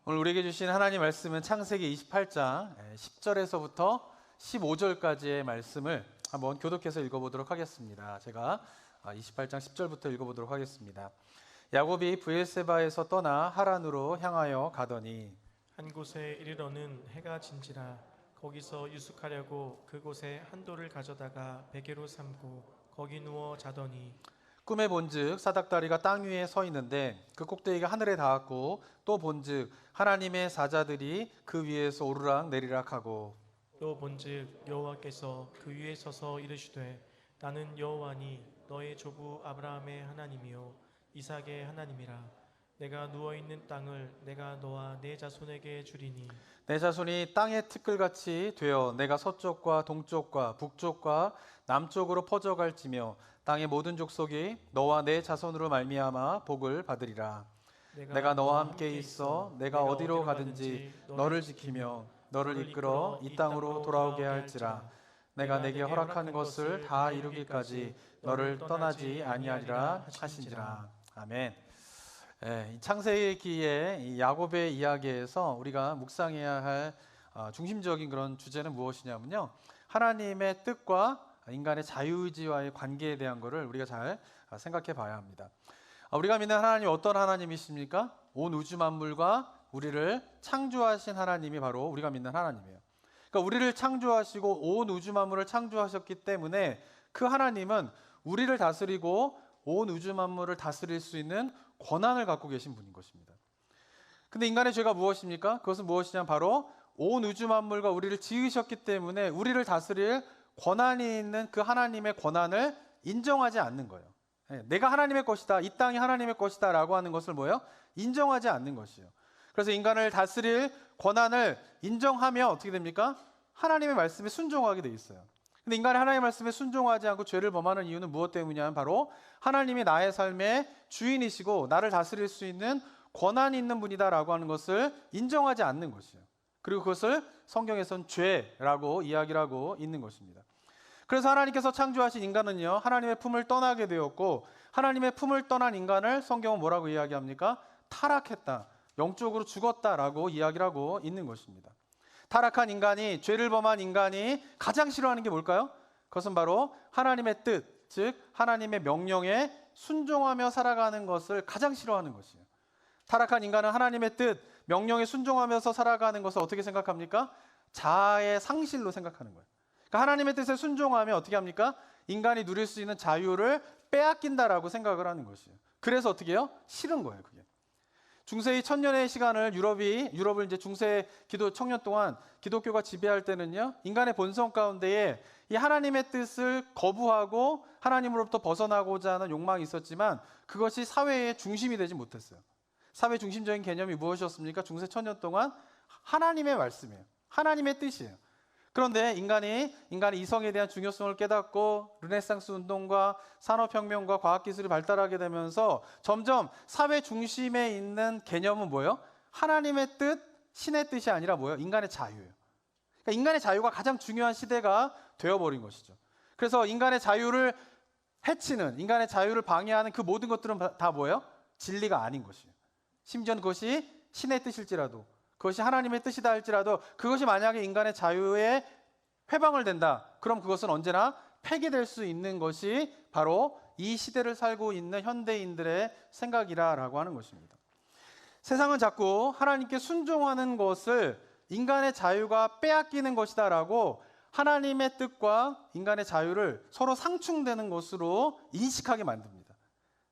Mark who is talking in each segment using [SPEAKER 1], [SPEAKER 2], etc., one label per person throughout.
[SPEAKER 1] 오늘 우리에게 주신 하나님 말씀은 창세기 28장 10절에서부터 15절까지의 말씀을 한번 교독해서 읽어보도록 하겠습니다. 제가 28장 10절부터 읽어보도록 하겠습니다. 야곱이 브엘세바에서 떠나 하란으로 향하여 가더니
[SPEAKER 2] 한 곳에 이르러는 해가 진지라. 거기서 유숙하려고 그곳에 한 돌을 가져다가 베개로 삼고 거기 누워 자더니
[SPEAKER 1] 꿈에 본즉 사닥다리가 땅 위에 서 있는데 그 꼭대기가 하늘에 닿았고 또 본즉 하나님의 사자들이 그 위에서 오르락 내리락 하고
[SPEAKER 2] 또 본즉 여호와께서 그 위에 서서 이르시되 나는 여호와니 너의 조부 아브라함의 하나님이요 이삭의 하나님이라. 내가 누워있는 땅을 내가 너와 네 자손에게 주리니
[SPEAKER 1] 내 자손이 땅의 티끌같이 되어 내가 서쪽과 동쪽과 북쪽과 남쪽으로 퍼져갈지며 땅의 모든 족속이 너와 내 자손으로 말미암아 복을 받으리라. 내가 너와 함께 있어 내가 어디로 가든지 너를 지키며 너를 이끌어 이 땅으로 돌아오게 할지라. 내가 내게 허락한 것을 다 이루기까지 너를 떠나지 아니하리라 하신지라. 아멘. 이 창세기의 이 야곱의 이야기에서 우리가 묵상해야 할 중심적인 그런 주제는 무엇이냐면요, 하나님의 뜻과 인간의 자유의지와의 관계에 대한 것을 우리가 잘 생각해 봐야 합니다. 우리가 믿는 하나님이 어떤 하나님이십니까? 온 우주 만물과 우리를 창조하신 하나님이 바로 우리가 믿는 하나님이에요. 그러니까 우리를 창조하시고 온 우주 만물을 창조하셨기 때문에 그 하나님은 우리를 다스리고 온 우주 만물을 다스릴 수 있는 권한을 갖고 계신 분인 것입니다. 근데 인간의 죄가 무엇입니까? 그것은 무엇이냐, 바로 온 우주 만물과 우리를 지으셨기 때문에 우리를 다스릴 권한이 있는 그 하나님의 권한을 인정하지 않는 거예요. 내가 하나님의 것이다, 이 땅이 하나님의 것이다 라고 하는 것을 뭐예요? 인정하지 않는 것이에요. 그래서 인간을 다스릴 권한을 인정하면 어떻게 됩니까? 하나님의 말씀에 순종하게 돼 있어요. 근데 인간이 하나님의 말씀에 순종하지 않고 죄를 범하는 이유는 무엇 때문이냐면 바로 하나님이 나의 삶의 주인이시고 나를 다스릴 수 있는 권한이 있는 분이다라고 하는 것을 인정하지 않는 것이에요. 그리고 그것을 성경에서는 죄라고 이야기를 하고 있는 것입니다. 그래서 하나님께서 창조하신 인간은요, 하나님의 품을 떠나게 되었고, 하나님의 품을 떠난 인간을 성경은 뭐라고 이야기합니까? 타락했다, 영적으로 죽었다라고 이야기를 하고 있는 것입니다. 타락한 인간이, 죄를 범한 인간이 가장 싫어하는 게 뭘까요? 그것은 바로 하나님의 뜻, 즉 하나님의 명령에 순종하며 살아가는 것을 가장 싫어하는 것이에요. 타락한 인간은 하나님의 뜻, 명령에 순종하면서 살아가는 것을 어떻게 생각합니까? 자아의 상실로 생각하는 거예요. 그러니까 하나님의 뜻에 순종하면 어떻게 합니까? 인간이 누릴 수 있는 자유를 빼앗긴다라고 생각을 하는 것이에요. 그래서 어떻게 해요? 싫은 거예요, 그게. 중세의 1000년의 시간을 유럽을 이제 중세 기도 청년 동안 기독교가 지배할 때는요, 인간의 본성 가운데에 이 하나님의 뜻을 거부하고 하나님으로부터 벗어나고자 하는 욕망이 있었지만 그것이 사회의 중심이 되지 못했어요. 사회 중심적인 개념이 무엇이었습니까? 중세 1000년 동안 하나님의 말씀이에요. 하나님의 뜻이에요. 그런데 인간이 이성에 대한 중요성을 깨닫고 르네상스 운동과 산업혁명과 과학기술이 발달하게 되면서 점점 사회 중심에 있는 개념은 뭐예요? 하나님의 뜻, 신의 뜻이 아니라 뭐예요? 인간의 자유예요. 그러니까 인간의 자유가 가장 중요한 시대가 되어버린 것이죠. 그래서 인간의 자유를 해치는, 인간의 자유를 방해하는 그 모든 것들은 다 뭐예요? 진리가 아닌 것이에요. 심지어는 그것이 신의 뜻일지라도, 그것이 하나님의 뜻이다 할지라도 그것이 만약에 인간의 자유에 회방을 된다, 그럼 그것은 언제나 폐기될 수 있는 것이 바로 이 시대를 살고 있는 현대인들의 생각이라고 하는 것입니다. 세상은 자꾸 하나님께 순종하는 것을 인간의 자유가 빼앗기는 것이다 라고 하나님의 뜻과 인간의 자유를 서로 상충되는 것으로 인식하게 만듭니다.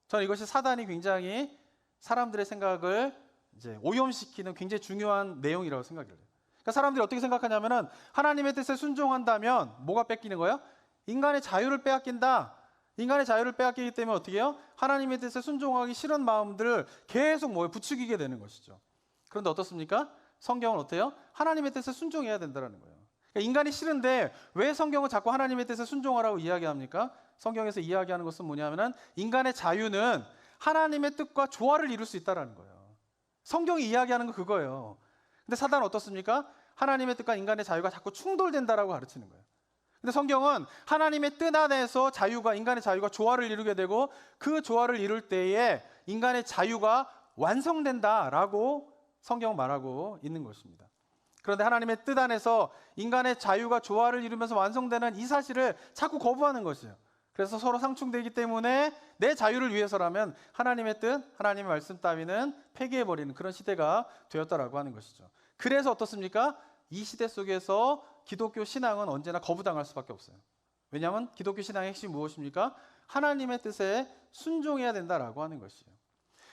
[SPEAKER 1] 저는 이것이 사단이 굉장히 사람들의 생각을 이제 오염시키는 굉장히 중요한 내용이라고 생각해요. 그러니까 사람들이 어떻게 생각하냐면은 하나님의 뜻에 순종한다면 뭐가 뺏기는 거예요? 인간의 자유를 빼앗긴다. 인간의 자유를 빼앗기기 때문에 어떻게 해요? 하나님의 뜻에 순종하기 싫은 마음들을 계속 부추기게 되는 것이죠. 그런데 어떻습니까? 성경은 어때요? 하나님의 뜻에 순종해야 된다는 거예요. 그러니까 인간이 싫은데 왜 성경은 자꾸 하나님의 뜻에 순종하라고 이야기합니까? 성경에서 이야기하는 것은 뭐냐면은 인간의 자유는 하나님의 뜻과 조화를 이룰 수 있다는 거예요. 성경이 이야기하는 건 그거예요. 근데 사단은 어떻습니까? 하나님의 뜻과 인간의 자유가 자꾸 충돌된다라고 가르치는 거예요. 근데 성경은 하나님의 뜻 안에서 인간의 자유가 조화를 이루게 되고 그 조화를 이룰 때에 인간의 자유가 완성된다라고 성경 말하고 있는 것입니다. 그런데 하나님의 뜻 안에서 인간의 자유가 조화를 이루면서 완성되는 이 사실을 자꾸 거부하는 것이에요. 그래서 서로 상충되기 때문에 내 자유를 위해서라면 하나님의 뜻, 하나님의 말씀 따위는 폐기해버리는 그런 시대가 되었다라고 하는 것이죠. 그래서 어떻습니까? 이 시대 속에서 기독교 신앙은 언제나 거부당할 수밖에 없어요. 왜냐하면 기독교 신앙의 핵심이 무엇입니까? 하나님의 뜻에 순종해야 된다라고 하는 것이에요.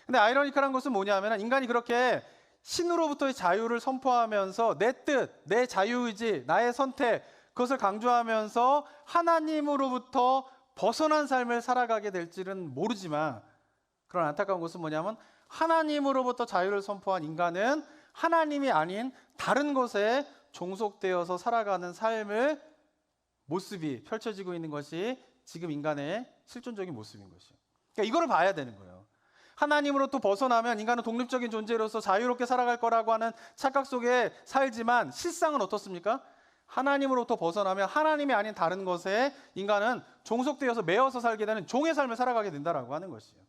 [SPEAKER 1] 근데 아이러니컬한 것은 뭐냐면 인간이 그렇게 신으로부터의 자유를 선포하면서 내 뜻, 내 자유의지, 나의 선택 그것을 강조하면서 하나님으로부터 벗어난 삶을 살아가게 될지는 모르지만 그런 안타까운 것은 뭐냐면 하나님으로부터 자유를 선포한 인간은 하나님이 아닌 다른 것에 종속되어서 살아가는 삶을 모습이 펼쳐지고 있는 것이 지금 인간의 실존적인 모습인 것이에요. 그러니까 이거를 봐야 되는 거예요. 하나님으로부터 벗어나면 인간은 독립적인 존재로서 자유롭게 살아갈 거라고 하는 착각 속에 살지만 실상은 어떻습니까? 하나님으로부터 벗어나면 하나님이 아닌 다른 것에 인간은 종속되어서 매여서 살게 되는 종의 삶을 살아가게 된다라고 하는 것이에요.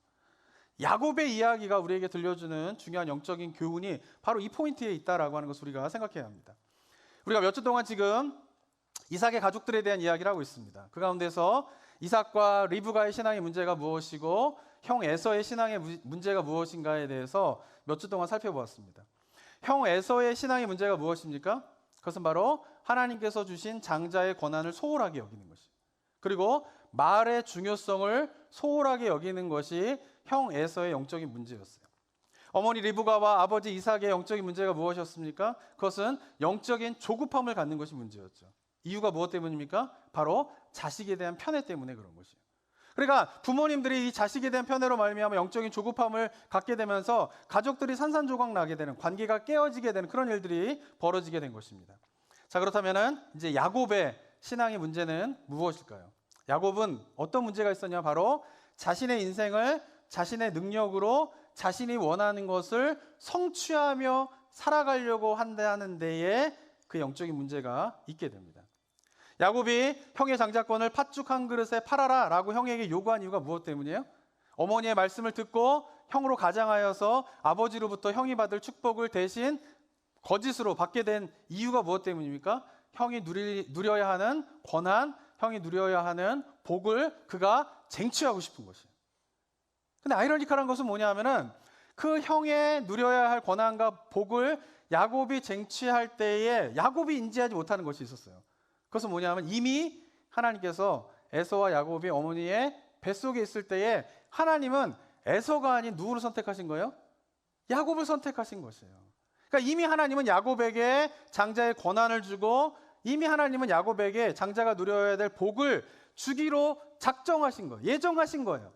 [SPEAKER 1] 야곱의 이야기가 우리에게 들려주는 중요한 영적인 교훈이 바로 이 포인트에 있다라고 하는 것을 우리가 생각해야 합니다. 우리가 몇 주 동안 지금 이삭의 가족들에 대한 이야기를 하고 있습니다. 그 가운데서 이삭과 리브가의 신앙의 문제가 무엇이고 형 에서의 신앙의 문제가 무엇인가에 대해서 몇 주 동안 살펴보았습니다. 형 에서의 신앙의 문제가 무엇입니까? 그것은 바로 하나님께서 주신 장자의 권한을 소홀하게 여기는 것이, 그리고 말의 중요성을 소홀하게 여기는 것이 형 에서의 영적인 문제였어요. 어머니 리브가와 아버지 이삭의 영적인 문제가 무엇이었습니까? 그것은 영적인 조급함을 갖는 것이 문제였죠. 이유가 무엇 때문입니까? 바로 자식에 대한 편애 때문에 그런 것이에요. 그러니까 부모님들이 이 자식에 대한 편애로 말미암아 영적인 조급함을 갖게 되면서 가족들이 산산조각 나게 되는, 관계가 깨어지게 되는 그런 일들이 벌어지게 된 것입니다. 자, 그렇다면은 이제 야곱의 신앙의 문제는 무엇일까요? 야곱은 어떤 문제가 있었냐? 바로 자신의 인생을 자신의 능력으로 자신이 원하는 것을 성취하며 살아가려고 한다는 데에 그 영적인 문제가 있게 됩니다. 야곱이 형의 장자권을 팥죽 한 그릇에 팔아라 라고 형에게 요구한 이유가 무엇 때문이에요? 어머니의 말씀을 듣고 형으로 가장하여서 아버지로부터 형이 받을 축복을 대신 거짓으로 받게 된 이유가 무엇 때문입니까? 형이 누려야 하는 권한, 형이 누려야 하는 복을 그가 쟁취하고 싶은 것이에요. 근데 아이러니컬한 것은 뭐냐 하면은 그 형의 누려야 할 권한과 복을 야곱이 쟁취할 때에 야곱이 인지하지 못하는 것이 있었어요. 그것은 뭐냐 하면 이미 하나님께서 에서와 야곱이 어머니의 뱃속에 있을 때에 하나님은 에서가 아닌 누구를 선택하신 거예요? 야곱을 선택하신 것이에요. 그러니까 이미 하나님은 야곱에게 장자의 권한을 주고 이미 하나님은 야곱에게 장자가 누려야 될 복을 주기로 작정하신 거예요. 예정하신 거예요.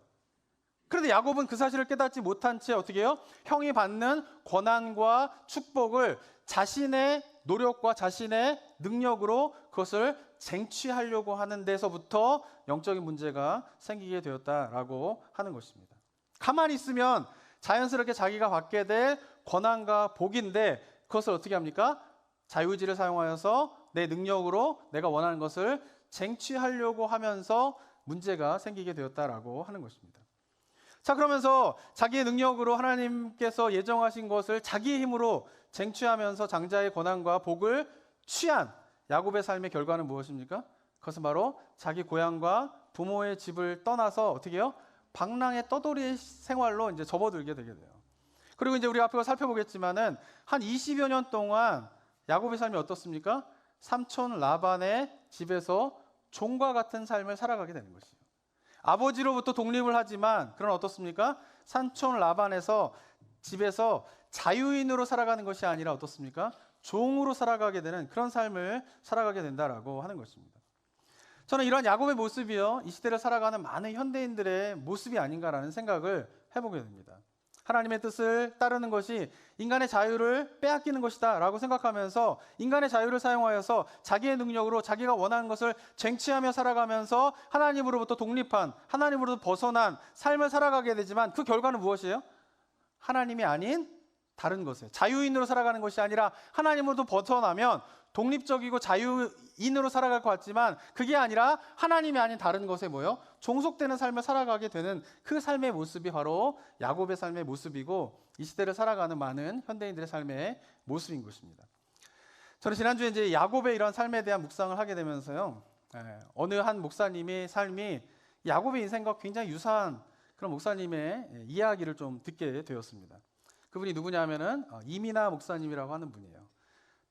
[SPEAKER 1] 그런데 야곱은 그 사실을 깨닫지 못한 채 어떻게 해요? 형이 받는 권한과 축복을 자신의 노력과 자신의 능력으로 그것을 쟁취하려고 하는 데서부터 영적인 문제가 생기게 되었다라고 하는 것입니다. 가만히 있으면 자연스럽게 자기가 받게 될 권한과 복인데 그것을 어떻게 합니까? 자유의지를 사용하여서 내 능력으로 내가 원하는 것을 쟁취하려고 하면서 문제가 생기게 되었다라고 하는 것입니다. 자, 그러면서 자기의 능력으로 하나님께서 예정하신 것을 자기의 힘으로 쟁취하면서 장자의 권한과 복을 취한 야곱의 삶의 결과는 무엇입니까? 그것은 바로 자기 고향과 부모의 집을 떠나서 어떻게 해요? 방랑의 떠돌이 생활로 이제 접어들게 되게 돼요. 그리고 이제 우리 앞에 살펴보겠지만은 한 20여 년 동안 야곱의 삶이 어떻습니까? 삼촌 라반의 집에서 종과 같은 삶을 살아가게 되는 것이에요. 아버지로부터 독립을 하지만 그런 어떻습니까? 삼촌 라반에서 집에서 자유인으로 살아가는 것이 아니라 어떻습니까? 종으로 살아가게 되는 그런 삶을 살아가게 된다라고 하는 것입니다. 저는 이런 야곱의 모습이요, 이 시대를 살아가는 많은 현대인들의 모습이 아닌가라는 생각을 해보게 됩니다. 하나님의 뜻을 따르는 것이 인간의 자유를 빼앗기는 것이다 라고 생각하면서 인간의 자유를 사용하여서 자기의 능력으로 자기가 원하는 것을 쟁취하며 살아가면서 하나님으로부터 독립한, 하나님으로부터 벗어난 삶을 살아가게 되지만 그 결과는 무엇이에요? 하나님이 아닌 다른 것에 자유인으로 살아가는 것이 아니라 하나님으로부터 벗어나면 독립적이고 자유인으로 살아갈 것 같지만 그게 아니라 하나님이 아닌 다른 것에 뭐요? 종속되는 삶을 살아가게 되는 그 삶의 모습이 바로 야곱의 삶의 모습이고 이 시대를 살아가는 많은 현대인들의 삶의 모습인 것입니다. 저는 지난주에 이제 야곱의 이런 삶에 대한 묵상을 하게 되면서요, 어느 한 목사님의 삶이 야곱의 인생과 굉장히 유사한 그런 목사님의 이야기를 좀 듣게 되었습니다. 그분이 누구냐면은 이민하 목사님이라고 하는 분이에요.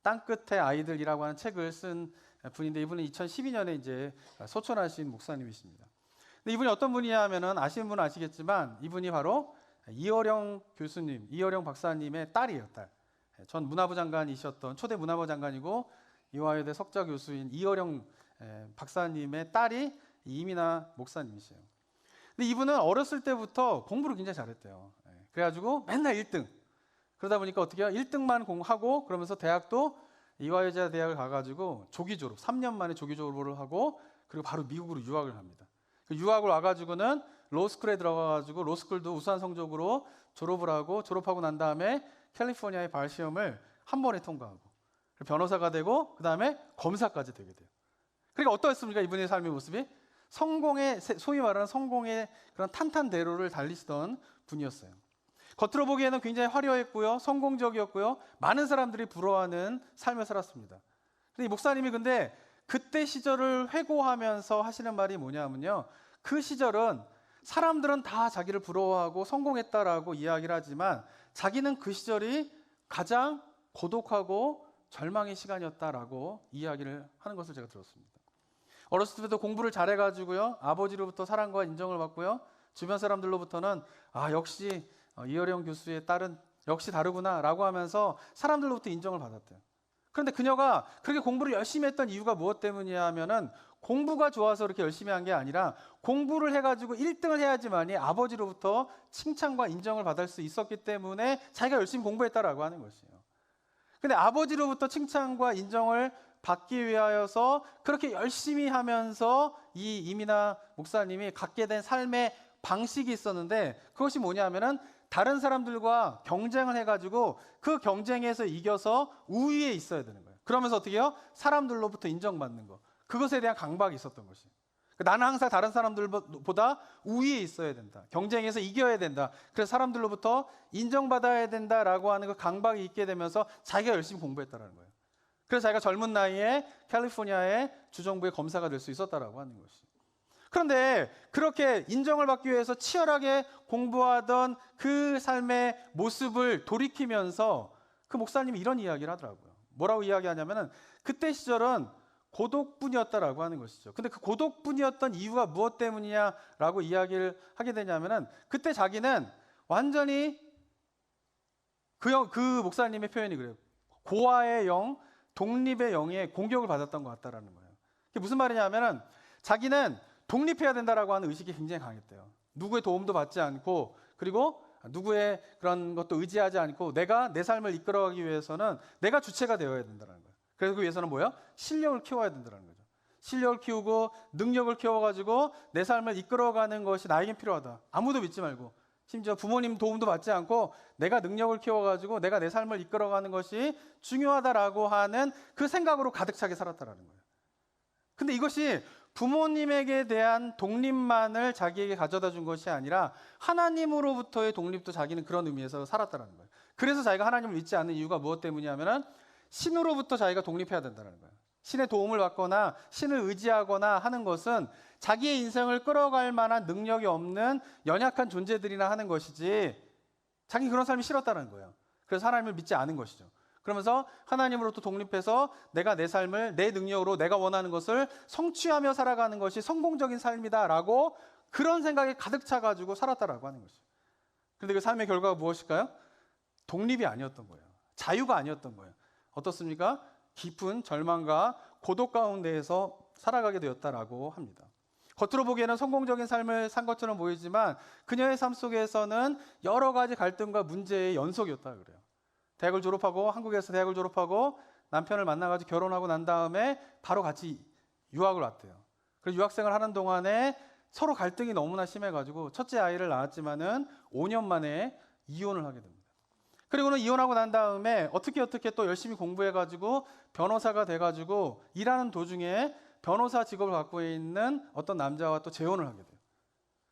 [SPEAKER 1] 땅끝의 아이들이라고 하는 책을 쓴 분인데 이분은 2012년에 이제 소천하신 목사님이십니다. 근데 이분이 어떤 분이냐면은 아시는 분은 아시겠지만 이분이 바로 이어령 교수님, 이어령 박사님의 딸이에요, 딸. 전 문화부 장관이셨던 초대 문화부 장관이고 이화여대 석좌 교수인 이어령 박사님의 딸이 이민하 목사님이세요. 근데 이분은 어렸을 때부터 공부를 굉장히 잘했대요. 그래가지고 맨날 1등. 그러다 보니까 어떻게 해요? 1등만 공하고 그러면서 대학도 이화여자 대학을 가가지고 조기 졸업, 3년 만에 조기 졸업을 하고 그리고 바로 미국으로 유학을 합니다. 그 유학을 와가지고는 로스쿨에 들어가가지고 로스쿨도 우수한 성적으로 졸업을 하고 졸업하고 난 다음에 캘리포니아의 발 시험을 한 번에 통과하고 변호사가 되고 그 다음에 검사까지 되게 돼요. 그러니까 어떠했습니까? 이분의 삶의 모습이 성공의 소위 말하는 성공의 그런 탄탄대로를 달리시던 분이었어요. 겉으로 보기에는 굉장히 화려했고요, 성공적이었고요, 많은 사람들이 부러워하는 삶을 살았습니다. 근데 이 목사님이 근데 그때 시절을 회고하면서 하시는 말이 뭐냐면요, 그 시절은 사람들은 다 자기를 부러워하고 성공했다라고 이야기를 하지만 자기는 그 시절이 가장 고독하고 절망의 시간이었다라고 이야기를 하는 것을 제가 들었습니다. 어렸을 때부터 공부를 잘해가지고요, 아버지로부터 사랑과 인정을 받고요, 주변 사람들로부터는 역시 이어령 교수의 딸은 역시 다르구나 라고 하면서 사람들로부터 인정을 받았대요. 그런데 그녀가 그렇게 공부를 열심히 했던 이유가 무엇 때문이냐 하면은 공부가 좋아서 그렇게 열심히 한 게 아니라 공부를 해가지고 1등을 해야지만이 아버지로부터 칭찬과 인정을 받을 수 있었기 때문에 자기가 열심히 공부했다라고 하는 것이에요. 근데 아버지로부터 칭찬과 인정을 받기 위하여서 그렇게 열심히 하면서 이 이민하 목사님이 갖게 된 삶의 방식이 있었는데 그것이 뭐냐면은 다른 사람들과 경쟁을 해가지고 그 경쟁에서 이겨서 우위에 있어야 되는 거예요. 그러면서 어떻게 해요? 사람들로부터 인정받는 거. 그것에 대한 강박이 있었던 것이에요. 나는 항상 다른 사람들보다 우위에 있어야 된다. 경쟁에서 이겨야 된다. 그래서 사람들로부터 인정받아야 된다라고 하는 그 강박이 있게 되면서 자기가 열심히 공부했다는 거예요. 그래서 자기가 젊은 나이에 캘리포니아의 주정부의 검사가 될 수 있었다라고 하는 것이. 그런데 그렇게 인정을 받기 위해서 치열하게 공부하던 그 삶의 모습을 돌이키면서 그 목사님이 이런 이야기를 하더라고요. 뭐라고 이야기하냐면은 그때 시절은 고독뿐이었다라고 하는 것이죠. 근데 그 고독뿐이었던 이유가 무엇 때문이냐라고 이야기를 하게 되냐면은 그때 자기는 완전히 그 목사님의 표현이 그래요. 고아의 영, 독립의 영에 공격을 받았던 것 같다라는 거예요. 그게 무슨 말이냐면은 자기는 독립해야 된다라고 하는 의식이 굉장히 강했대요. 누구의 도움도 받지 않고 그리고 누구의 그런 것도 의지하지 않고 내가 내 삶을 이끌어가기 위해서는 내가 주체가 되어야 된다는 거예요. 그래서 그 위해서는 뭐야? 실력을 키워야 된다는 거죠. 실력을 키우고 능력을 키워가지고 내 삶을 이끌어가는 것이 나에겐 필요하다. 아무도 믿지 말고 심지어 부모님 도움도 받지 않고 내가 능력을 키워가지고 내가 내 삶을 이끌어가는 것이 중요하다라고 하는 그 생각으로 가득 차게 살았다라는 거예요. 근데 이것이 부모님에게 대한 독립만을 자기에게 가져다 준 것이 아니라 하나님으로부터의 독립도 자기는 그런 의미에서 살았다는 거예요. 그래서 자기가 하나님을 믿지 않는 이유가 무엇 때문이냐면 신으로부터 자기가 독립해야 된다는 거예요. 신의 도움을 받거나 신을 의지하거나 하는 것은 자기의 인생을 끌어갈 만한 능력이 없는 연약한 존재들이나 하는 것이지 자기 그런 삶이 싫었다는 거예요. 그래서 하나님을 믿지 않은 것이죠. 그러면서 하나님으로부터 독립해서 내가 내 삶을 내 능력으로 내가 원하는 것을 성취하며 살아가는 것이 성공적인 삶이다라고 그런 생각에 가득 차가지고 살았다라고 하는 것이죠. 그런데 그 삶의 결과가 무엇일까요? 독립이 아니었던 거예요. 자유가 아니었던 거예요. 어떻습니까? 깊은 절망과 고독 가운데에서 살아가게 되었다라고 합니다. 겉으로 보기에는 성공적인 삶을 산 것처럼 보이지만 그녀의 삶 속에서는 여러 가지 갈등과 문제의 연속이었다 그래요. 대학을 졸업하고 한국에서 대학을 졸업하고 남편을 만나가지고 결혼하고 난 다음에 바로 같이 유학을 왔대요. 그래서 유학생을 하는 동안에 서로 갈등이 너무나 심해가지고 첫째 아이를 낳았지만은 5년 만에 이혼을 하게 됩니다. 그리고는 이혼하고 난 다음에 어떻게 또 열심히 공부해가지고 변호사가 돼가지고 일하는 도중에 변호사 직업을 갖고 있는 어떤 남자와 또 재혼을 하게 돼요.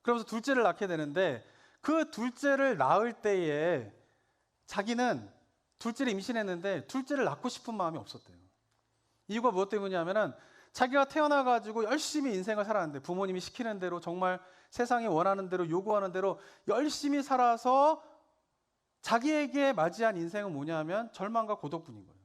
[SPEAKER 1] 그러면서 둘째를 낳게 되는데 그 둘째를 낳을 때에 자기는 둘째를 임신했는데 둘째를 낳고 싶은 마음이 없었대요. 이유가 무엇 때문이냐면은 자기가 태어나가지고 열심히 인생을 살았는데 부모님이 시키는 대로 정말 세상이 원하는 대로 요구하는 대로 열심히 살아서 자기에게 맞이한 인생은 뭐냐면 절망과 고독뿐인 거예요.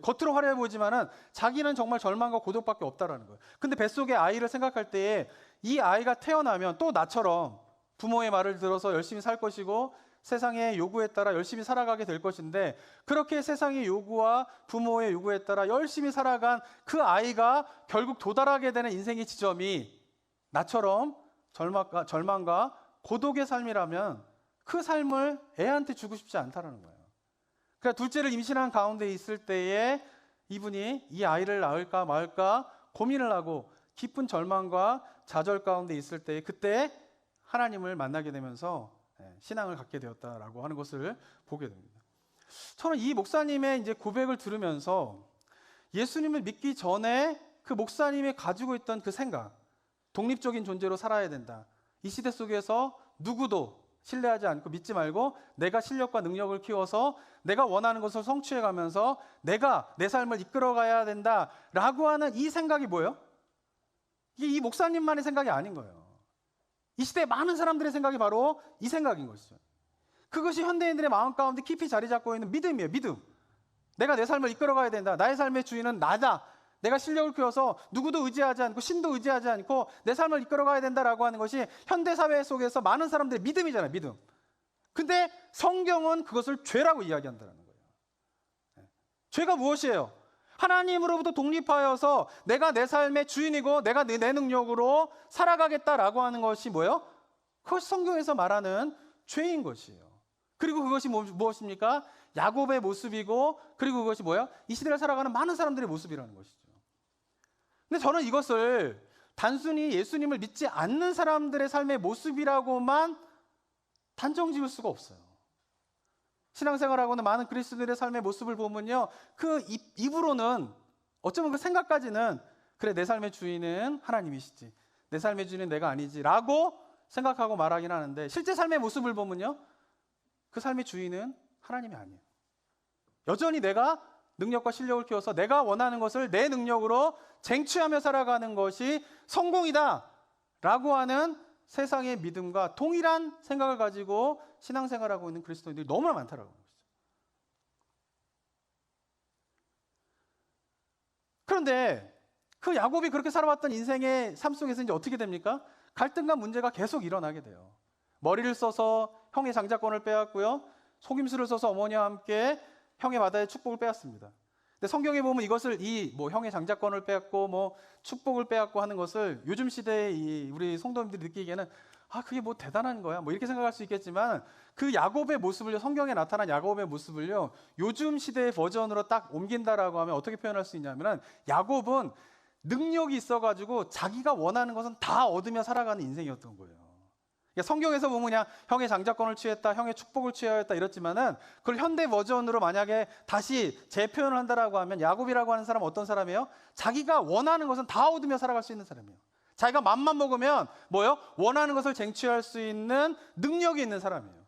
[SPEAKER 1] 겉으로 화려해 보이지만은 자기는 정말 절망과 고독밖에 없다라는 거예요. 근데 뱃속에 아이를 생각할 때에 이 아이가 태어나면 또 나처럼 부모의 말을 들어서 열심히 살 것이고 세상의 요구에 따라 열심히 살아가게 될 것인데 그렇게 세상의 요구와 부모의 요구에 따라 열심히 살아간 그 아이가 결국 도달하게 되는 인생의 지점이 나처럼 절망과 고독의 삶이라면 그 삶을 애한테 주고 싶지 않다라는 거예요. 그러니까 둘째를 임신한 가운데 있을 때에 이분이 이 아이를 낳을까 말까 고민을 하고 깊은 절망과 좌절 가운데 있을 때에 그때 하나님을 만나게 되면서 신앙을 갖게 되었다라고 하는 것을 보게 됩니다. 저는 이 목사님의 이제 고백을 들으면서 예수님을 믿기 전에 그 목사님이 가지고 있던 그 생각, 독립적인 존재로 살아야 된다. 이 시대 속에서 누구도 신뢰하지 않고 믿지 말고 내가 실력과 능력을 키워서 내가 원하는 것을 성취해 가면서 내가 내 삶을 이끌어가야 된다라고 하는 이 생각이 뭐예요? 이게 이 목사님만의 생각이 아닌 거예요. 이 시대의 많은 사람들의 생각이 바로 이 생각인 것이죠. 그것이 현대인들의 마음 가운데 깊이 자리 잡고 있는 믿음이에요. 믿음. 내가 내 삶을 이끌어가야 된다. 나의 삶의 주인은 나다. 내가 실력을 키워서 누구도 의지하지 않고 신도 의지하지 않고 내 삶을 이끌어가야 된다라고 하는 것이 현대사회 속에서 많은 사람들의 믿음이잖아요. 믿음. 근데 성경은 그것을 죄라고 이야기한다는 거예요. 죄가 무엇이에요? 하나님으로부터 독립하여서 내가 내 삶의 주인이고 내가 내 능력으로 살아가겠다라고 하는 것이 뭐예요? 그것이 성경에서 말하는 죄인 것이에요. 그리고 그것이 무엇입니까? 야곱의 모습이고 그리고 그것이 뭐예요? 이 시대를 살아가는 많은 사람들의 모습이라는 것이죠. 근데 저는 이것을 단순히 예수님을 믿지 않는 사람들의 삶의 모습이라고만 단정 지을 수가 없어요. 신앙생활하고는 많은 그리스도인들의 삶의 모습을 보면요. 그 입으로는 어쩌면 그 생각까지는 그래 내 삶의 주인은 하나님이시지. 내 삶의 주인은 내가 아니지 라고 생각하고 말하긴 하는데 실제 삶의 모습을 보면요. 그 삶의 주인은 하나님이 아니에요. 여전히 내가 능력과 실력을 키워서 내가 원하는 것을 내 능력으로 쟁취하며 살아가는 것이 성공이다 라고 하는 세상의 믿음과 동일한 생각을 가지고 신앙생활하고 있는 그리스도인들이 너무나 많다라고 하는 것이죠. 그런데 그 야곱이 그렇게 살아왔던 인생의 삶 속에서 이제 어떻게 됩니까? 갈등과 문제가 계속 일어나게 돼요. 머리를 써서 형의 장자권을 빼앗고요. 속임수를 써서 어머니와 함께 형의 바다의 축복을 빼앗습니다. 근데 성경에 보면 이것을 형의 장자권을 빼앗고 축복을 빼앗고 하는 것을 요즘 시대의 우리 성도님들이 느끼기에는 그게 뭐 대단한 거야 이렇게 생각할 수 있겠지만 그 야곱의 모습을요, 성경에 나타난 야곱의 모습을요 요즘 시대의 버전으로 딱 옮긴다라고 하면 어떻게 표현할 수 있냐면은 야곱은 능력이 있어가지고 자기가 원하는 것은 다 얻으며 살아가는 인생이었던 거예요. 성경에서 보면 그냥 형의 장자권을 취했다, 형의 축복을 취하였다 이렇지만은 그걸 현대 버전으로 만약에 다시 재표현을 한다라고 하면 야곱이라고 하는 사람은 어떤 사람이에요? 자기가 원하는 것은 다 얻으며 살아갈 수 있는 사람이에요. 자기가 맘만 먹으면 원하는 것을 쟁취할 수 있는 능력이 있는 사람이에요.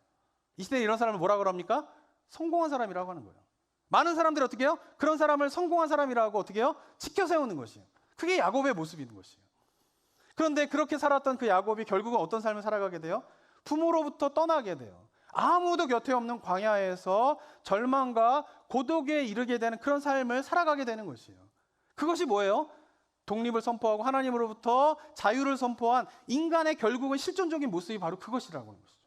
[SPEAKER 1] 이 시대에 이런 사람을 뭐라고 합니까? 성공한 사람이라고 하는 거예요. 많은 사람들이 어떻게 해요? 그런 사람을 성공한 사람이라고 어떻게 해요? 치켜 세우는 것이에요. 그게 야곱의 모습인 것이에요. 그런데 그렇게 살았던 그 야곱이 결국은 어떤 삶을 살아가게 돼요? 부모로부터 떠나게 돼요. 아무도 곁에 없는 광야에서 절망과 고독에 이르게 되는 그런 삶을 살아가게 되는 것이에요. 그것이 뭐예요? 독립을 선포하고 하나님으로부터 자유를 선포한 인간의 결국은 실존적인 모습이 바로 그것이라고 하는 것이죠.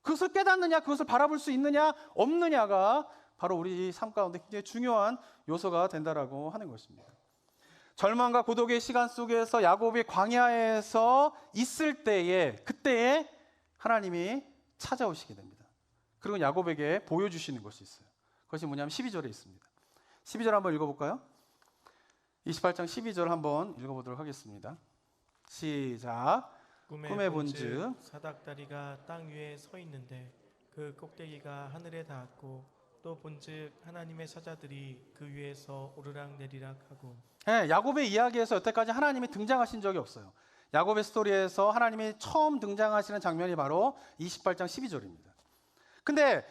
[SPEAKER 1] 그것을 깨닫느냐, 그것을 바라볼 수 있느냐, 없느냐가 바로 우리 삶 가운데 굉장히 중요한 요소가 된다라고 하는 것입니다. 절망과 고독의 시간 속에서 야곱이 광야에서 있을 때에 그때에 하나님이 찾아오시게 됩니다. 그리고 야곱에게 보여주시는 것이 있어요. 그것이 뭐냐면 12절에 있습니다. 12절 한번 읽어볼까요? 28장 12절 한번 읽어보도록 하겠습니다. 시작. 꿈에 본즉
[SPEAKER 2] 사닥다리가 땅 위에 서 있는데 그 꼭대기가 하늘에 닿았고 또 본즉 하나님의 사자들이 그 위에서 오르락내리락하고.
[SPEAKER 1] 야곱의 이야기에서 여태까지 하나님이 등장하신 적이 없어요. 야곱의 스토리에서 하나님이 처음 등장하시는 장면이 바로 28장 12절입니다. 근데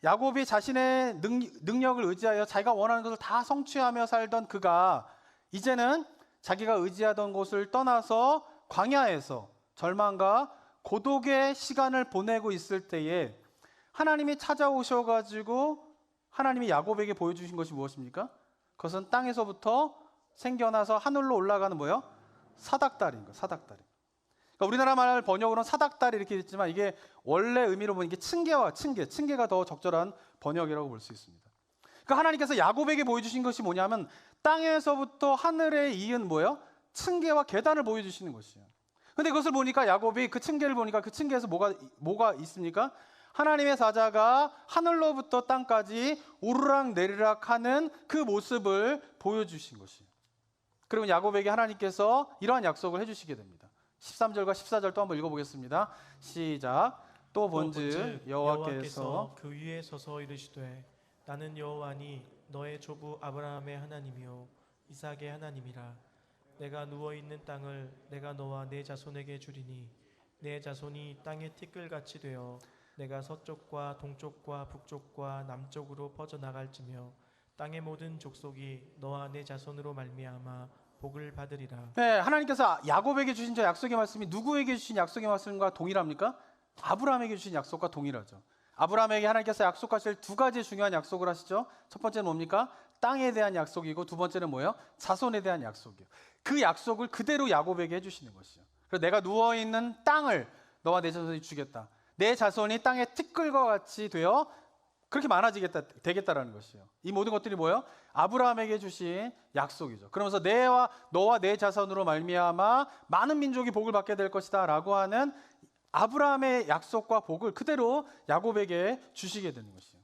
[SPEAKER 1] 야곱이 자신의 능력을 의지하여 자기가 원하는 것을 다 성취하며 살던 그가 이제는 자기가 의지하던 곳을 떠나서 광야에서 절망과 고독의 시간을 보내고 있을 때에 하나님이 찾아오셔가지고 하나님이 야곱에게 보여주신 것이 무엇입니까? 그것은 땅에서부터 생겨나서 하늘로 올라가는 뭐요? 사닥다리인 거예요. 사닥다리. 그러니까 우리나라 말 번역으로는 사닥다리 이렇게 했지만 이게 원래 의미로 보면 이게 층계가 더 적절한 번역이라고 볼 수 있습니다. 그러니까 하나님께서 야곱에게 보여주신 것이 뭐냐면 땅에서부터 하늘에 이은 뭐예요? 층계와 계단을 보여주시는 것이에요. 근데 그것을 보니까 야곱이 그 층계를 보니까 그 층계에서 뭐가 있습니까? 하나님의 사자가 하늘로부터 땅까지 오르락 내리락 하는 그 모습을 보여주신 것이에요. 그러면 야곱에게 하나님께서 이러한 약속을 해주시게 됩니다. 13절과 14절 또 한번 읽어보겠습니다. 시작. 또 본즉 여호와께서
[SPEAKER 2] 그 위에 서서 이르시되 나는 여호와니 너의 조부 아브라함의 하나님이요 이삭의 하나님이라. 내가 누워있는 땅을 내가 너와 내 자손에게 주리니 내 자손이 땅의 티끌같이 되어 내가 서쪽과 동쪽과 북쪽과 남쪽으로 퍼져나갈지며 땅의 모든 족속이 너와 내 자손으로 말미암아 복을 받으리라.
[SPEAKER 1] 네, 하나님께서 야곱에게 주신 저 약속의 말씀이 누구에게 주신 약속의 말씀과 동일합니까? 아브라함에게 주신 약속과 동일하죠. 아브라함에게 하나님께서 약속하실 두 가지 중요한 약속을 하시죠. 첫 번째는 뭡니까? 땅에 대한 약속이고 두 번째는 뭐예요? 자손에 대한 약속이에요. 그 약속을 그대로 야곱에게 해주시는 것이죠. 그래서 내가 누워있는 땅을 너와 내 자손이 주겠다. 내 자손이 땅의 티끌과 같이 되어 그렇게 되겠다라는 것이에요. 이 모든 것들이 뭐예요? 아브라함에게 주신 약속이죠. 그러면서 너와 내 자손으로 말미암아 많은 민족이 복을 받게 될 것이다라고 하는 아브라함의 약속과 복을 그대로 야곱에게 주시게 되는 것이에요.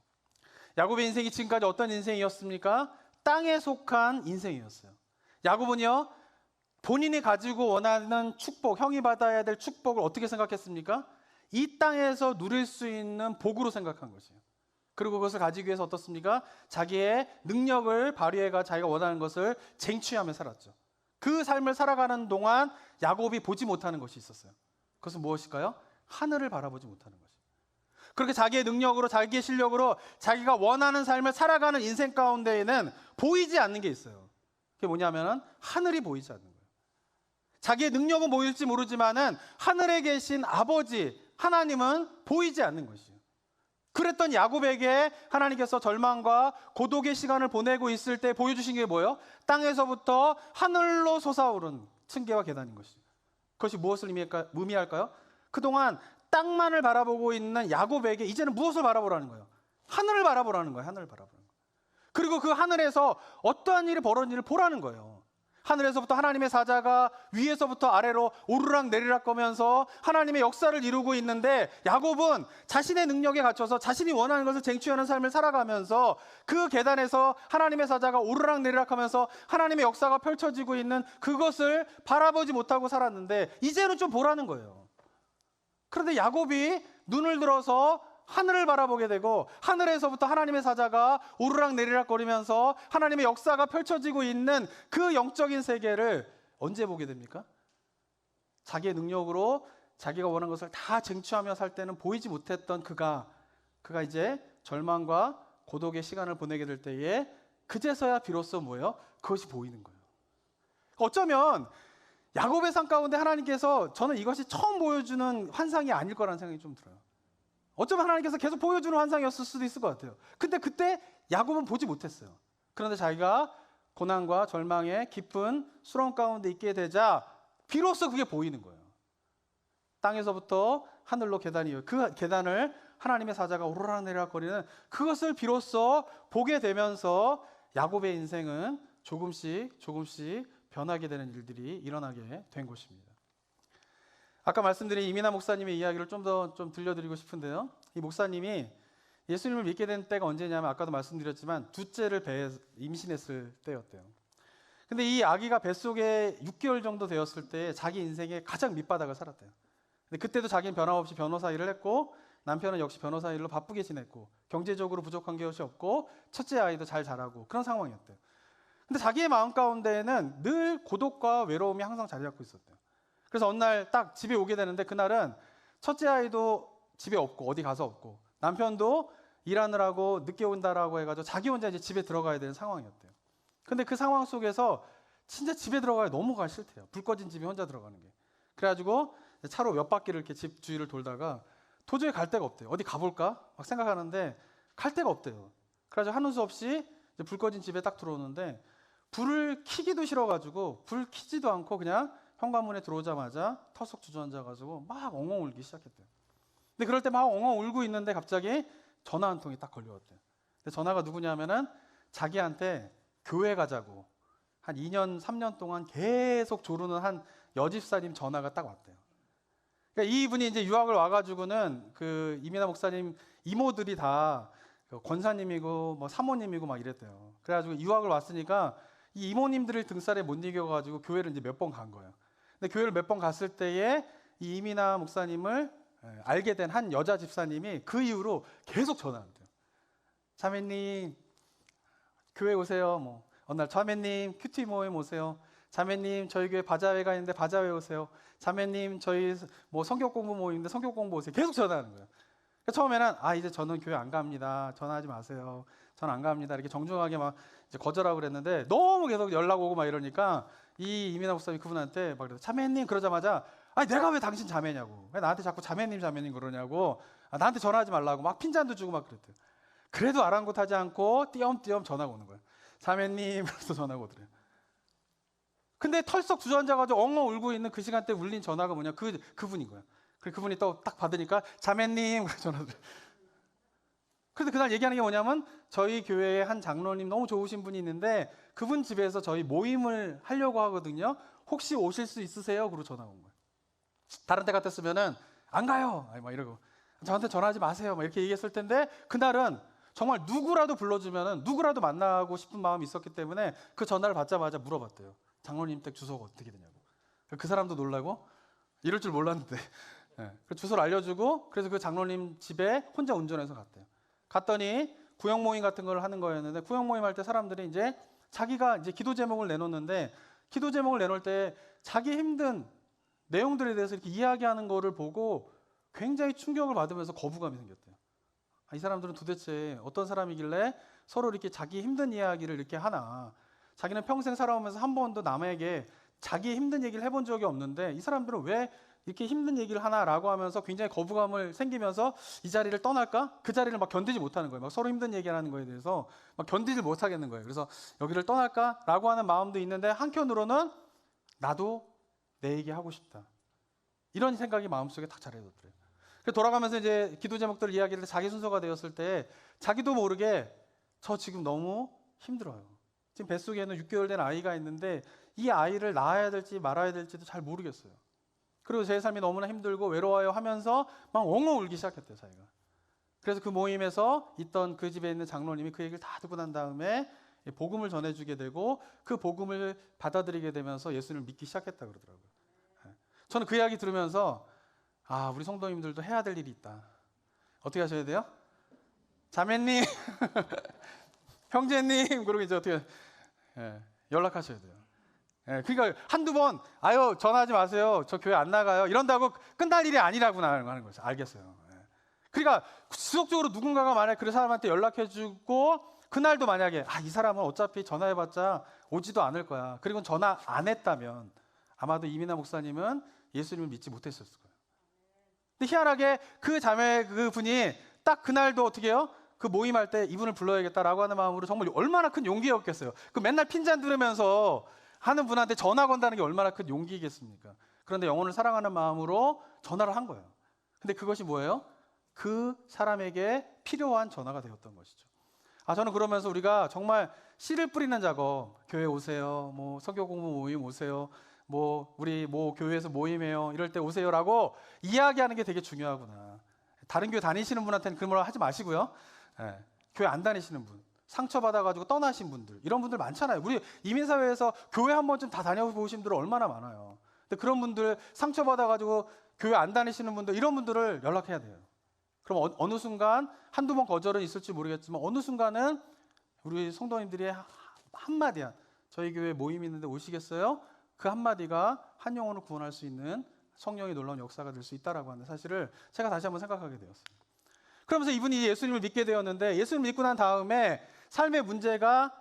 [SPEAKER 1] 야곱의 인생이 지금까지 어떤 인생이었습니까? 땅에 속한 인생이었어요. 야곱은요, 본인이 가지고 원하는 축복, 형이 받아야 될 축복을 어떻게 생각했습니까? 이 땅에서 누릴 수 있는 복으로 생각한 것이에요. 그리고 그것을 가지기 위해서 어떻습니까? 자기의 능력을 발휘해가 자기가 원하는 것을 쟁취하며 살았죠. 그 삶을 살아가는 동안 야곱이 보지 못하는 것이 있었어요. 그것은 무엇일까요? 하늘을 바라보지 못하는 것이에요. 그렇게 자기의 능력으로 자기의 실력으로 자기가 원하는 삶을 살아가는 인생 가운데에는 보이지 않는 게 있어요. 그게 뭐냐면 하늘이 보이지 않는 거예요. 자기의 능력은 보일지 모르지만은 하늘에 계신 아버지 하나님은 보이지 않는 것이에요. 그랬던 야곱에게 하나님께서 절망과 고독의 시간을 보내고 있을 때 보여주신 게 뭐예요? 땅에서부터 하늘로 솟아오른 층계와 계단인 것이죠. 그것이 무엇을 의미할까요? 그동안 땅만을 바라보고 있는 야곱에게 이제는 무엇을 바라보라는 거예요? 하늘을 바라보라는 거예요. 하늘을 바라보라는 거예요. 그리고 그 하늘에서 어떠한 일이 벌어지는지를 보라는 거예요. 하늘에서부터 하나님의 사자가 위에서부터 아래로 오르락 내리락 거면서 하나님의 역사를 이루고 있는데 야곱은 자신의 능력에 갇혀서 자신이 원하는 것을 쟁취하는 삶을 살아가면서 그 계단에서 하나님의 사자가 오르락 내리락 하면서 하나님의 역사가 펼쳐지고 있는 그것을 바라보지 못하고 살았는데 이제는 좀 보라는 거예요. 그런데 야곱이 눈을 들어서 하늘을 바라보게 되고 하늘에서부터 하나님의 사자가 오르락 내리락 거리면서 하나님의 역사가 펼쳐지고 있는 그 영적인 세계를 언제 보게 됩니까? 자기의 능력으로 자기가 원하는 것을 다 쟁취하며 살 때는 보이지 못했던 그가 이제 절망과 고독의 시간을 보내게 될 때에 그제서야 비로소 뭐예요? 그것이 보이는 거예요. 어쩌면 야곱의 삶 가운데 하나님께서 저는 이것이 처음 보여주는 환상이 아닐 거라는 생각이 좀 들어요. 어쩌면 하나님께서 계속 보여주는 환상이었을 수도 있을 것 같아요. 근데 그때 야곱은 보지 못했어요. 그런데 자기가 고난과 절망의 깊은 수렁 가운데 있게 되자 비로소 그게 보이는 거예요. 땅에서부터 하늘로 계단이요. 그 계단을 하나님의 사자가 오르락내리락 거리는 그것을 비로소 보게 되면서 야곱의 인생은 조금씩 변하게 되는 일들이 일어나게 된 것입니다. 아까 말씀드린 이민아 목사님의 이야기를 좀 들려드리고 싶은데요. 이 목사님이 예수님을 믿게 된 때가 언제냐면 아까도 말씀드렸지만 둘째를 배에 임신했을 때였대요. 근데 이 아기가 뱃속에 6개월 정도 되었을 때 자기 인생의 가장 밑바닥을 살았대요. 근데 그때도 자기는 변함없이 변호사 일을 했고 남편은 역시 변호사 일로 바쁘게 지냈고 경제적으로 부족한 것이 없고 첫째 아이도 잘 자라고 그런 상황이었대요. 근데 자기의 마음 가운데에는 늘 고독과 외로움이 항상 자리 잡고 있었대요. 그래서 어느 날 딱 집에 오게 되는데 그날은 첫째 아이도 집에 없고 어디 가서 없고 남편도 일하느라고 늦게 온다라고 해가지고 자기 혼자 이제 집에 들어가야 되는 상황이었대요. 근데 그 상황 속에서 진짜 집에 들어가야 너무 가기 싫대요. 불 꺼진 집에 혼자 들어가는 게. 그래가지고 차로 몇 바퀴를 이렇게 집 주위를 돌다가 도저히 갈 데가 없대요. 어디 가볼까? 막 생각하는데 갈 데가 없대요. 그래가지고 하는 수 없이 이제 불 꺼진 집에 딱 들어오는데 불을 켜기도 싫어가지고 불 켜지도 않고 그냥 현관문에 들어오자마자 털썩 주저앉아가지고 막 엉엉 울기 시작했대요. 근데 그럴 때 막 엉엉 울고 있는데 갑자기 전화 한 통이 딱 걸려왔대요. 근데 전화가 누구냐면은 자기한테 교회 가자고 한 2년, 3년 동안 계속 조르는 한 여집사님 전화가 딱 왔대요. 그러니까 이분이 이제 유학을 와가지고는 그 이민아 목사님 이모들이 다 권사님이고 뭐 사모님이고 막 이랬대요. 그래가지고 유학을 왔으니까 이 이모님들을 등살에 못 이겨가지고 교회를 이제 몇 번 간 거예요. 근데 교회를 몇 번 갔을 때에 이 이민아 목사님을 알게 된 한 여자 집사님이 그 이후로 계속 전화한대요. 자매님 교회 오세요. 뭐 어느 날 자매님 큐티 모임 오세요. 자매님 저희 교회 바자회가 있는데 바자회 오세요. 자매님 저희 뭐 성경 공부 모임인데 성경 공부 오세요. 계속 전화하는 거예요. 그러니까 처음에는 이제 저는 교회 안 갑니다. 전화하지 마세요. 전 안 갑니다. 이렇게 정중하게 막 이제 거절하고 그랬는데 너무 계속 연락 오고 막 이러니까 이 이민아 목사님이 그분한테 막 그래서 자매님 그러자마자 내가 왜 당신 자매냐고. 왜 나한테 자꾸 자매님 그러냐고. 나한테 전화하지 말라고 막 핀잔도 주고 막 그랬대요. 그래도 아랑곳하지 않고 띄엄띄엄 전화가 오는 거예요. 자매님 그래서 전화가 오더래요. 근데 털썩 주저앉아가지고 엉엉 울고 있는 그 시간대 울린 전화가 뭐냐 그분인 거예요. 그분이 또 딱 받으니까 자매님 그래서 전화를. 그래서 그날 얘기하는 게 뭐냐면 저희 교회에 한 장로님 너무 좋으신 분이 있는데 그분 집에서 저희 모임을 하려고 하거든요. 혹시 오실 수 있으세요? 그러고 전화가 온 거예요. 다른 데 같았으면은 안 가요. 막 이러고 저한테 전화하지 마세요. 막 이렇게 얘기했을 텐데 그날은 정말 누구라도 불러주면은 누구라도 만나고 싶은 마음이 있었기 때문에 그 전화를 받자마자 물어봤대요. 장로님 댁 주소가 어떻게 되냐고. 그 사람도 놀라고 이럴 줄 몰랐는데 그 주소를 알려주고 그래서 그 장로님 집에 혼자 운전해서 갔대요. 갔더니 구역 모임 같은 걸 하는 거였는데 구역 모임 할 때 사람들이 이제 자기가 이제 기도 제목을 내놓는데 기도 제목을 내놓을 때 자기 힘든 내용들에 대해서 이렇게 이야기하는 거를 보고 굉장히 충격을 받으면서 거부감이 생겼대요. 이 사람들은 도대체 어떤 사람이길래 서로 이렇게 자기 힘든 이야기를 이렇게 하나. 자기는 평생 살아오면서 한 번도 남에게 자기의 힘든 얘기를 해본 적이 없는데 이 사람들은 왜 이렇게 힘든 얘기를 하나라고 하면서 굉장히 거부감을 생기면서 이 자리를 떠날까? 그 자리를 막 견디지 못하는 거예요. 막 서로 힘든 얘기를 하는 거에 대해서 막 견디지 못하겠는 거예요. 그래서 여기를 떠날까라고 하는 마음도 있는데 한켠으로는 나도 내 얘기 하고 싶다. 이런 생각이 마음속에 딱 자리해뒀더래요. 그래서 돌아가면서 이제 기도 제목들 이야기를 자기 순서가 되었을 때 자기도 모르게 저 지금 너무 힘들어요. 지금 뱃속에는 6개월 된 아이가 있는데 이 아이를 낳아야 될지 말아야 될지도 잘 모르겠어요. 그리고 제 삶이 너무나 힘들고 외로워요 하면서 막 엉엉 울기 시작했대요, 자기가. 그래서 그 모임에서 있던 그 집에 있는 장로님이 그 얘기를 다 듣고 난 다음에 복음을 전해주게 되고 그 복음을 받아들이게 되면서 예수님을 믿기 시작했다 그러더라고요. 저는 그 이야기 들으면서 우리 성도님들도 해야 될 일이 있다. 어떻게 하셔야 돼요? 자매님, 형제님, 그러고 이제 어떻게 연락하셔야 돼요. 그러니까 한두 번 전화하지 마세요. 저 교회 안 나가요. 이런다고 끝날 일이 아니라구나 하는 거죠. 알겠어요. 그러니까 지속적으로 누군가가 만약에 그 사람한테 연락해주고 그날도 만약에 이 사람은 어차피 전화해봤자 오지도 않을 거야. 그리고 전화 안 했다면 아마도 이민아 목사님은 예수님을 믿지 못했었을 거예요. 근데 희한하게 그 자매 그분이 딱 그날도 어떻게 해요? 그 모임할 때 이분을 불러야겠다라고 하는 마음으로 정말 얼마나 큰 용기였겠어요. 그 맨날 핀잔 들으면서 하는 분한테 전화 건다는 게 얼마나 큰 용기겠습니까? 그런데 영혼을 사랑하는 마음으로 전화를 한 거예요. 근데 그것이 뭐예요? 그 사람에게 필요한 전화가 되었던 것이죠. 저는 그러면서 우리가 정말 씨를 뿌리는 작업, 교회 오세요, 뭐 성경 공부 모임 오세요, 뭐 우리 뭐 교회에서 모임해요, 이럴 때 오세요라고 이야기하는 게 되게 중요하구나. 다른 교회 다니시는 분한테는 그런 말 하지 마시고요. 교회 안 다니시는 분, 상처받아가지고 떠나신 분들, 이런 분들 많잖아요. 우리 이민사회에서 교회 한 번쯤 다 다녀보신 분들 얼마나 많아요. 근데 그런 분들 상처받아가지고 교회 안 다니시는 분들, 이런 분들을 연락해야 돼요. 그럼 어느 순간 한두 번 거절은 있을지 모르겠지만 어느 순간은 우리 성도님들이 한마디야. 저희 교회 모임 있는데 오시겠어요? 그 한마디가 한 영혼을 구원할 수 있는 성령의 놀라운 역사가 될 수 있다라고 하는 사실을 제가 다시 한번 생각하게 되었어요. 그러면서 이분이 예수님을 믿게 되었는데 예수님을 믿고 난 다음에 삶의 문제가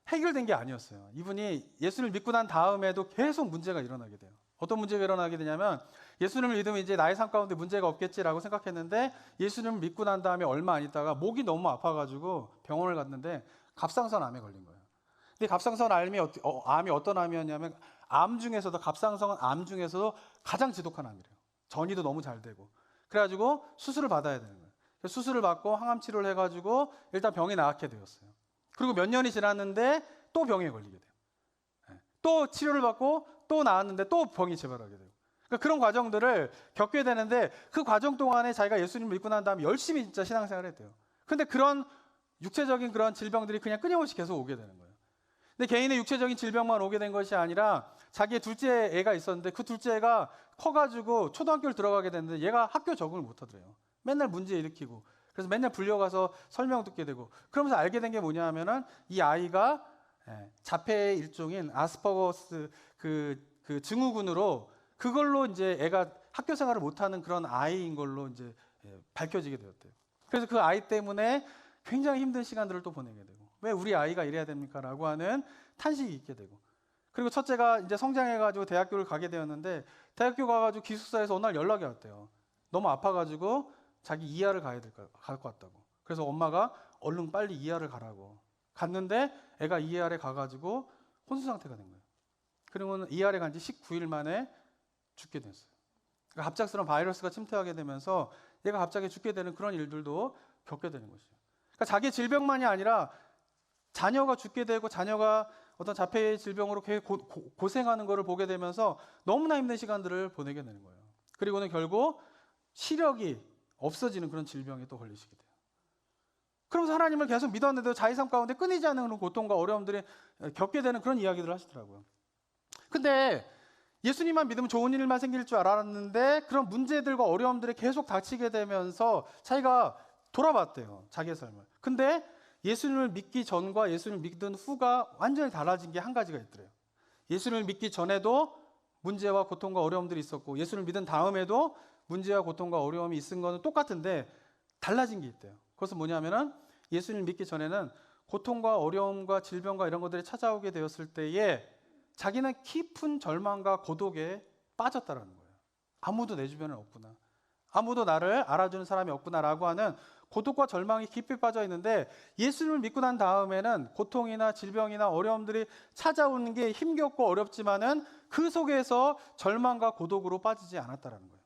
[SPEAKER 1] 해결된 게 아니었어요. 이분이 예수님을 믿고 난 다음에도 계속 문제가 일어나게 돼요. 어떤 문제가 일어나게 되냐면 예수님을 믿으면 이제 나의 삶 가운데 문제가 없겠지라고 생각했는데 예수님을 믿고 난 다음에 얼마 안 있다가 목이 너무 아파가지고 병원을 갔는데 갑상선 암에 걸린 거예요. 근데 갑상선 암이 어떤 암이었냐면 암 중에서도 갑상선 암 중에서도 가장 지독한 암이래요. 전이도 너무 잘 되고 그래가지고 수술을 받아야 되는 거예요. 수술을 받고 항암 치료를 해가지고 일단 병이 나았게 되었어요. 그리고 몇 년이 지났는데 또 병에 걸리게 돼요. 또 치료를 받고 또 나았는데 또 병이 재발하게 돼요. 그러니까 그런 과정들을 겪게 되는데 그 과정 동안에 자기가 예수님을 믿고 난 다음에 열심히 진짜 신앙생활을 했대요. 근데 그런 육체적인 그런 질병들이 그냥 끊임없이 계속 오게 되는 거예요. 근데 개인의 육체적인 질병만 오게 된 것이 아니라 자기의 둘째 애가 있었는데 그 둘째 애가 커가지고 초등학교를 들어가게 됐는데 얘가 학교 적응을 못 하더래요. 맨날 문제 일으키고 그래서 맨날 불려가서 설명 듣게 되고 그러면서 알게 된 게 뭐냐 하면은 이 아이가 자폐의 일종인 아스퍼거스 그 증후군으로 그걸로 이제 애가 학교 생활을 못하는 그런 아이인 걸로 이제 밝혀지게 되었대요. 그래서 그 아이 때문에 굉장히 힘든 시간들을 또 보내게 되고 왜 우리 아이가 이래야 됩니까? 라고 하는 탄식이 있게 되고 그리고 첫째가 이제 성장해가지고 대학교를 가게 되었는데 대학교 가가지고 기숙사에서 어느 날 연락이 왔대요. 너무 아파가지고 자기 이하를 갈 것 같다고. 그래서 엄마가 얼른 빨리 이하를 가라고 갔는데 애가 이하에 가가지고 혼수 상태가 된 거예요. 그러면 이하에 간 지 19일 만에 죽게 됐어요. 그러니까 갑작스러운 바이러스가 침투하게 되면서 얘가 갑자기 죽게 되는 그런 일들도 겪게 되는 것이죠. 그러니까 자기 질병만이 아니라 자녀가 죽게 되고 자녀가 어떤 자폐의 질병으로 고생하는 것을 보게 되면서 너무나 힘든 시간들을 보내게 되는 거예요. 그리고는 결국 시력이 없어지는 그런 질병에 또 걸리시게 돼요. 그러면서 하나님을 계속 믿었는데도 자기 삶 가운데 끊이지 않는 그런 고통과 어려움들이 겪게 되는 그런 이야기들을 하시더라고요. 근데 예수님만 믿으면 좋은 일만 생길 줄 알았는데 그런 문제들과 어려움들이 계속 닥치게 되면서 자기가 돌아봤대요. 자기의 삶을. 근데 예수님을 믿기 전과 예수님을 믿은 후가 완전히 달라진 게 한 가지가 있더래요. 예수님을 믿기 전에도 문제와 고통과 어려움들이 있었고 예수님을 믿은 다음에도 문제와 고통과 어려움이 있은 거는 똑같은데 달라진 게 있대요. 그것은 뭐냐면은 예수님을 믿기 전에는 고통과 어려움과 질병과 이런 것들이 찾아오게 되었을 때에 자기는 깊은 절망과 고독에 빠졌다라는 거예요. 아무도 내 주변에 없구나. 아무도 나를 알아주는 사람이 없구나라고 하는 고독과 절망이 깊이 빠져 있는데 예수님을 믿고 난 다음에는 고통이나 질병이나 어려움들이 찾아오는 게 힘겹고 어렵지만은 그 속에서 절망과 고독으로 빠지지 않았다라는 거예요.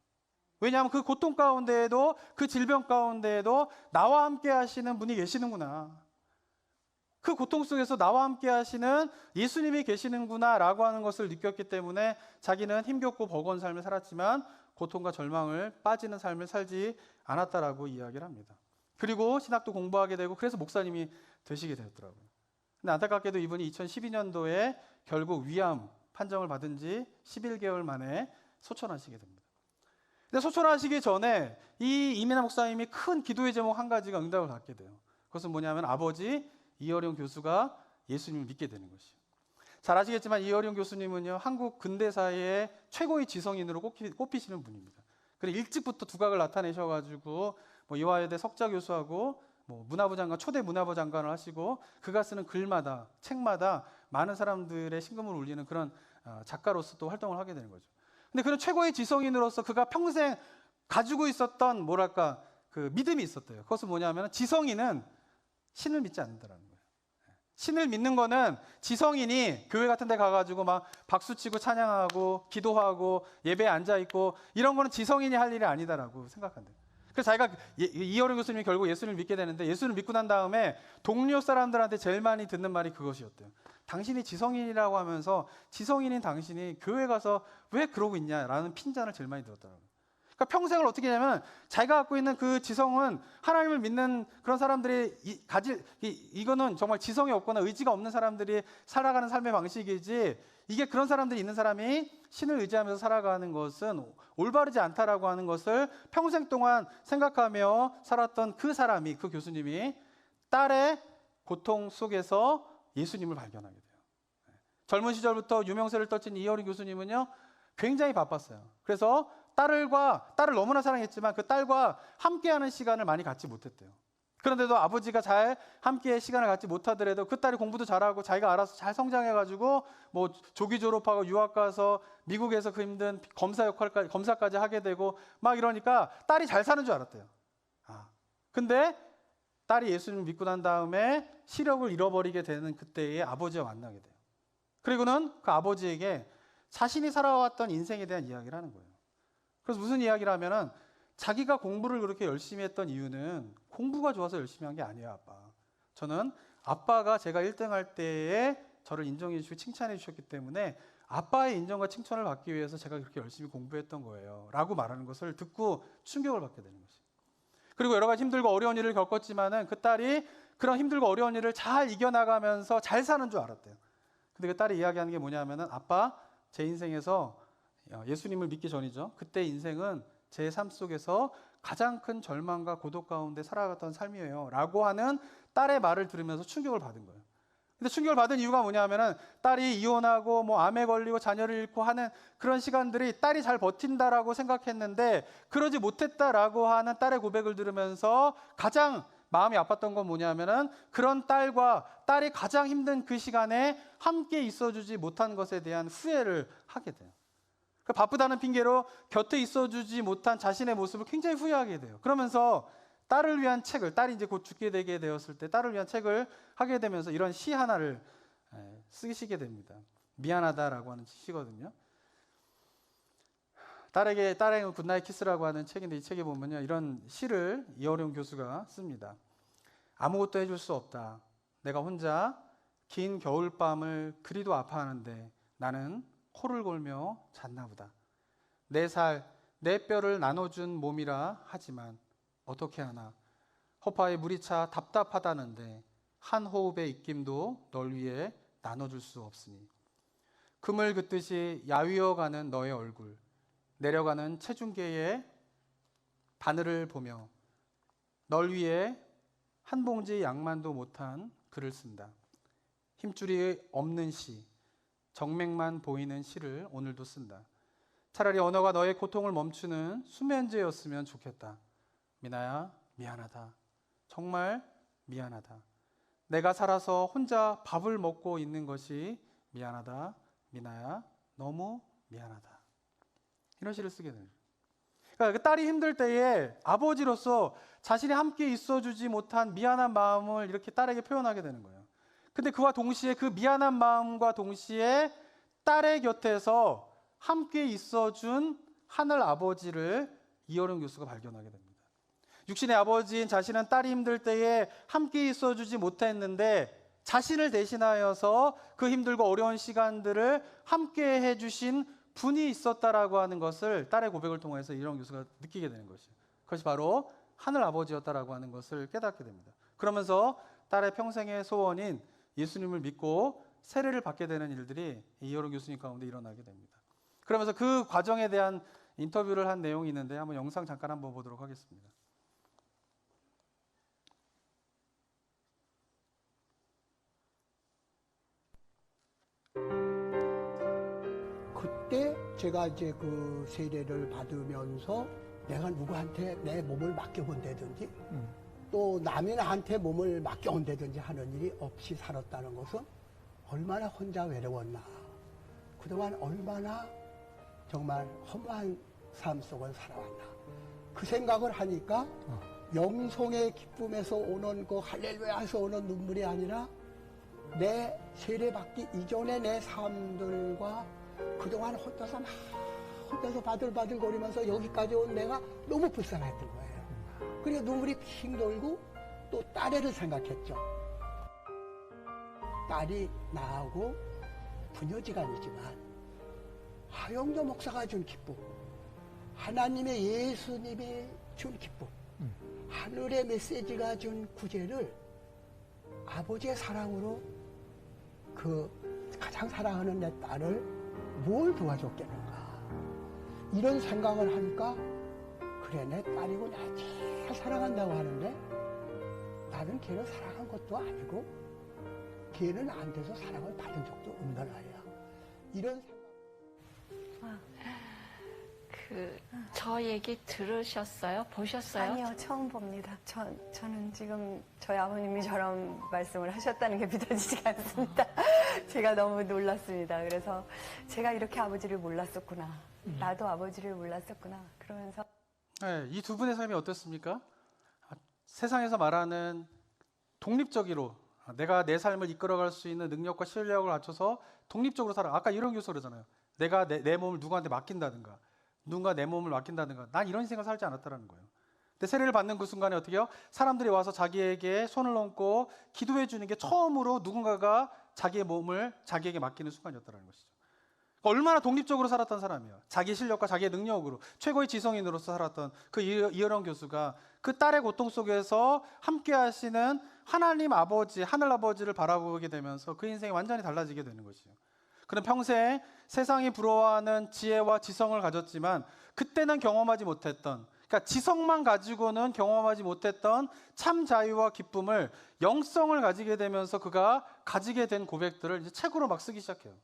[SPEAKER 1] 왜냐하면 그 고통 가운데에도 그 질병 가운데에도 나와 함께 하시는 분이 계시는구나. 그 고통 속에서 나와 함께 하시는 예수님이 계시는구나 라고 하는 것을 느꼈기 때문에 자기는 힘겹고 버거운 삶을 살았지만 고통과 절망을 빠지는 삶을 살지 않았다라고 이야기를 합니다. 그리고 신학도 공부하게 되고 그래서 목사님이 되시게 되었더라고요. 근데 안타깝게도 이분이 2012년도에 결국 위암 판정을 받은 지 11개월 만에 소천하시게 됩니다. 근데 소천하시기 전에 이 이민아 목사님이 큰 기도의 제목 한 가지가 응답을 받게 돼요. 그것은 뭐냐면 아버지 이어룡 교수가 예수님을 믿게 되는 것이에요. 잘 아시겠지만 이어룡 교수님은요 한국 근대사의 최고의 지성인으로 꼽히시는 분입니다. 그리고 일찍부터 두각을 나타내셔가지고 뭐 이화여대 석좌 교수하고 뭐 문화부 장관 초대 문화부 장관을 하시고 그가 쓰는 글마다 책마다 많은 사람들의 심금을 울리는 그런 작가로서 또 활동을 하게 되는 거죠. 근데 그런 최고의 지성인으로서 그가 평생 가지고 있었던 뭐랄까 그 믿음이 있었대요. 그것은 뭐냐면 지성인은 신을 믿지 않는다라는 거예요. 신을 믿는 거는 지성인이 교회 같은 데 가가지고 막 박수치고 찬양하고 기도하고 예배에 앉아있고 이런 거는 지성인이 할 일이 아니다라고 생각한대요. 그래서 자기가 이어룡 교수님이 결국 예수님을 믿게 되는데 예수님을 믿고 난 다음에 동료 사람들한테 제일 많이 듣는 말이 그것이었대요. 당신이 지성인이라고 하면서 지성인인 당신이 교회 가서 왜 그러고 있냐라는 핀잔을 제일 많이 들었더라고요. 그러니까 평생을 어떻게 하냐면 자기가 갖고 있는 그 지성은 하나님을 믿는 그런 사람들이 이거는 정말 지성이 없거나 의지가 없는 사람들이 살아가는 삶의 방식이지 이게 그런 사람들이 있는 사람이 신을 의지하면서 살아가는 것은 올바르지 않다라고 하는 것을 평생 동안 생각하며 살았던 그 사람이, 그 교수님이 딸의 고통 속에서 예수님을 발견하게 돼요. 젊은 시절부터 유명세를 떨친 이어린 교수님은요, 굉장히 바빴어요. 그래서 딸을 너무나 사랑했지만 그 딸과 함께하는 시간을 많이 갖지 못했대요. 그런데도 아버지가 잘 함께 시간을 갖지 못하더라도 그 딸이 공부도 잘하고 자기가 알아서 잘 성장해가지고 뭐 조기 졸업하고 유학 가서 미국에서 그 힘든 검사까지 하게 되고 막 이러니까 딸이 잘 사는 줄 알았대요. 근데 딸이 예수님을 믿고 난 다음에 시력을 잃어버리게 되는 그때에 아버지와 만나게 돼요. 그리고는 그 아버지에게 자신이 살아왔던 인생에 대한 이야기를 하는 거예요. 그래서 무슨 이야기를 하면은 자기가 공부를 그렇게 열심히 했던 이유는 공부가 좋아서 열심히 한 게 아니에요, 아빠. 저는 아빠가 제가 1등 할 때에 저를 인정해 주시고 칭찬해 주셨기 때문에 아빠의 인정과 칭찬을 받기 위해서 제가 그렇게 열심히 공부했던 거예요. 라고 말하는 것을 듣고 충격을 받게 되는 거죠. 그리고 여러 가지 힘들고 어려운 일을 겪었지만은 그 딸이 그런 힘들고 어려운 일을 잘 이겨나가면서 잘 사는 줄 알았대요. 근데 그 딸이 이야기하는 게 뭐냐면은 아빠, 제 인생에서 예수님을 믿기 전이죠. 그때 인생은 제 삶 속에서 가장 큰 절망과 고독 가운데 살아갔던 삶이에요. 라고 하는 딸의 말을 들으면서 충격을 받은 거예요. 근데 충격을 받은 이유가 뭐냐면은 딸이 이혼하고 뭐 암에 걸리고 자녀를 잃고 하는 그런 시간들이 딸이 잘 버틴다라고 생각했는데 그러지 못했다라고 하는 딸의 고백을 들으면서 가장 마음이 아팠던 건 뭐냐면은 그런 딸과 딸이 가장 힘든 그 시간에 함께 있어주지 못한 것에 대한 후회를 하게 돼요. 바쁘다는 핑계로 곁에 있어주지 못한 자신의 모습을 굉장히 후회하게 돼요. 그러면서 딸을 위한 책을, 딸이 이제 곧 죽게 되게 되었을 때 딸을 위한 책을 하게 되면서 이런 시 하나를 쓰시게 됩니다. 미안하다라고 하는 시거든요. 딸에게 굿나잇 키스라고 하는 책인데 이 책에 보면요, 이런 시를 이어룡 교수가 씁니다. 아무것도 해줄 수 없다. 내가 혼자 긴 겨울밤을 그리도 아파하는데 나는 코를 골며 잤나 보다. 내 살, 내 뼈를 나눠준 몸이라 하지만 어떻게 하나 허파에 물이 차 답답하다는데 한 호흡의 입김도 널 위해 나눠줄 수 없으니 금을 긋듯이 야위어가는 너의 얼굴, 내려가는 체중계의 바늘을 보며 널 위해 한 봉지 양만도 못한 글을 쓴다. 힘줄이 없는 시, 정맥만 보이는 시를 오늘도 쓴다. 차라리 언어가 너의 고통을 멈추는 수면제였으면 좋겠다. 미나야, 미안하다. 정말 미안하다. 내가 살아서 혼자 밥을 먹고 있는 것이 미안하다. 미나야, 너무 미안하다. 이런 시를 쓰게 돼요. 그러니까 그 딸이 힘들 때에 아버지로서 자신이 함께 있어주지 못한 미안한 마음을 이렇게 딸에게 표현하게 되는 거예요. 근데 그와 동시에 그 미안한 마음과 동시에 딸의 곁에서 함께 있어준 하늘 아버지를 이어룡 교수가 발견하게 됩니다. 육신의 아버지인 자신은 딸이 힘들 때에 함께 있어주지 못했는데 자신을 대신하여서 그 힘들고 어려운 시간들을 함께 해주신 분이 있었다라고 하는 것을 딸의 고백을 통해서 이어룡 교수가 느끼게 되는 것이죠. 그것이 바로 하늘 아버지였다라고 하는 것을 깨닫게 됩니다. 그러면서 딸의 평생의 소원인 예수님을 믿고 세례를 받게 되는 일들이 이어룡 교수님 가운데 일어나게 됩니다. 그러면서 그 과정에 대한 인터뷰를 한 내용이 있는데 한번 영상 잠깐 한번 보도록 하겠습니다.
[SPEAKER 3] 그때 제가 이제 그 세례를 받으면서 내가 누구한테 내 몸을 맡겨본다든지 또 남이 나한테 몸을 맡겨온다든지 하는 일이 없이 살았다는 것은 얼마나 혼자 외로웠나. 그동안 얼마나 정말 허무한 삶 속을 살아왔나. 그 생각을 하니까 영성의 기쁨에서 오는 그 할렐루야에서 오는 눈물이 아니라 내 세례받기 이전의 내 삶들과 그동안 혼자서 바들바들거리면서 여기까지 온 내가 너무 불쌍했던 거예요. 그래서 눈물이 핑 돌고 또 딸애를 생각했죠. 딸이 나하고 부녀지간이지만 하영조 목사가 준 기쁨, 하나님의 예수님이 준 기쁨, 하늘의 메시지가 준 구제를 아버지의 사랑으로 그 가장 사랑하는 내 딸을 뭘 도와줬겠는가. 이런 생각을 하니까 그래, 내 딸이고 내가 제일 사랑한다고 하는데 나는 걔를 사랑한 것도 아니고 걔는 나한테서 사랑을 받은 적도 없는 아이야. 이런 생각.
[SPEAKER 4] 저 얘기 들으셨어요? 보셨어요?
[SPEAKER 5] 아니요, 처음 봅니다. 저는 지금 저희 아버님이 저런 말씀을 하셨다는 게 믿어지지가 않습니다. 제가 너무 놀랐습니다. 그래서 제가 이렇게 아버지를 몰랐었구나. 나도 아버지를 몰랐었구나. 그러면서
[SPEAKER 1] 네, 이 두 분의 삶이 어떻습니까? 세상에서 말하는 독립적으로 내가 내 삶을 이끌어갈 수 있는 능력과 실력을 갖춰서 독립적으로 살아. 아까 이런 교수 그러잖아요. 내가 내 몸을 누구한테 맡긴다든가 누군가 내 몸을 맡긴다든가 난 이런 인생을 살지 않았다는 거예요. 근데 세례를 받는 그 순간에 어떻게 해요? 사람들이 와서 자기에게 손을 얹고 기도해 주는 게 처음으로 누군가가 자기의 몸을 자기에게 맡기는 순간이었다는 것이죠. 얼마나 독립적으로 살았던 사람이에요. 자기 실력과 자기의 능력으로 최고의 지성인으로서 살았던 그 이어령 교수가 그 딸의 고통 속에서 함께 하시는 하나님 아버지, 하늘 아버지를 바라보게 되면서 그 인생이 완전히 달라지게 되는 것이에요. 그는 평생 세상이 부러워하는 지혜와 지성을 가졌지만 그때는 경험하지 못했던, 그러니까 지성만 가지고는 경험하지 못했던 참 자유와 기쁨을 영성을 가지게 되면서 그가 가지게 된 고백들을 이제 책으로 막 쓰기 시작해요.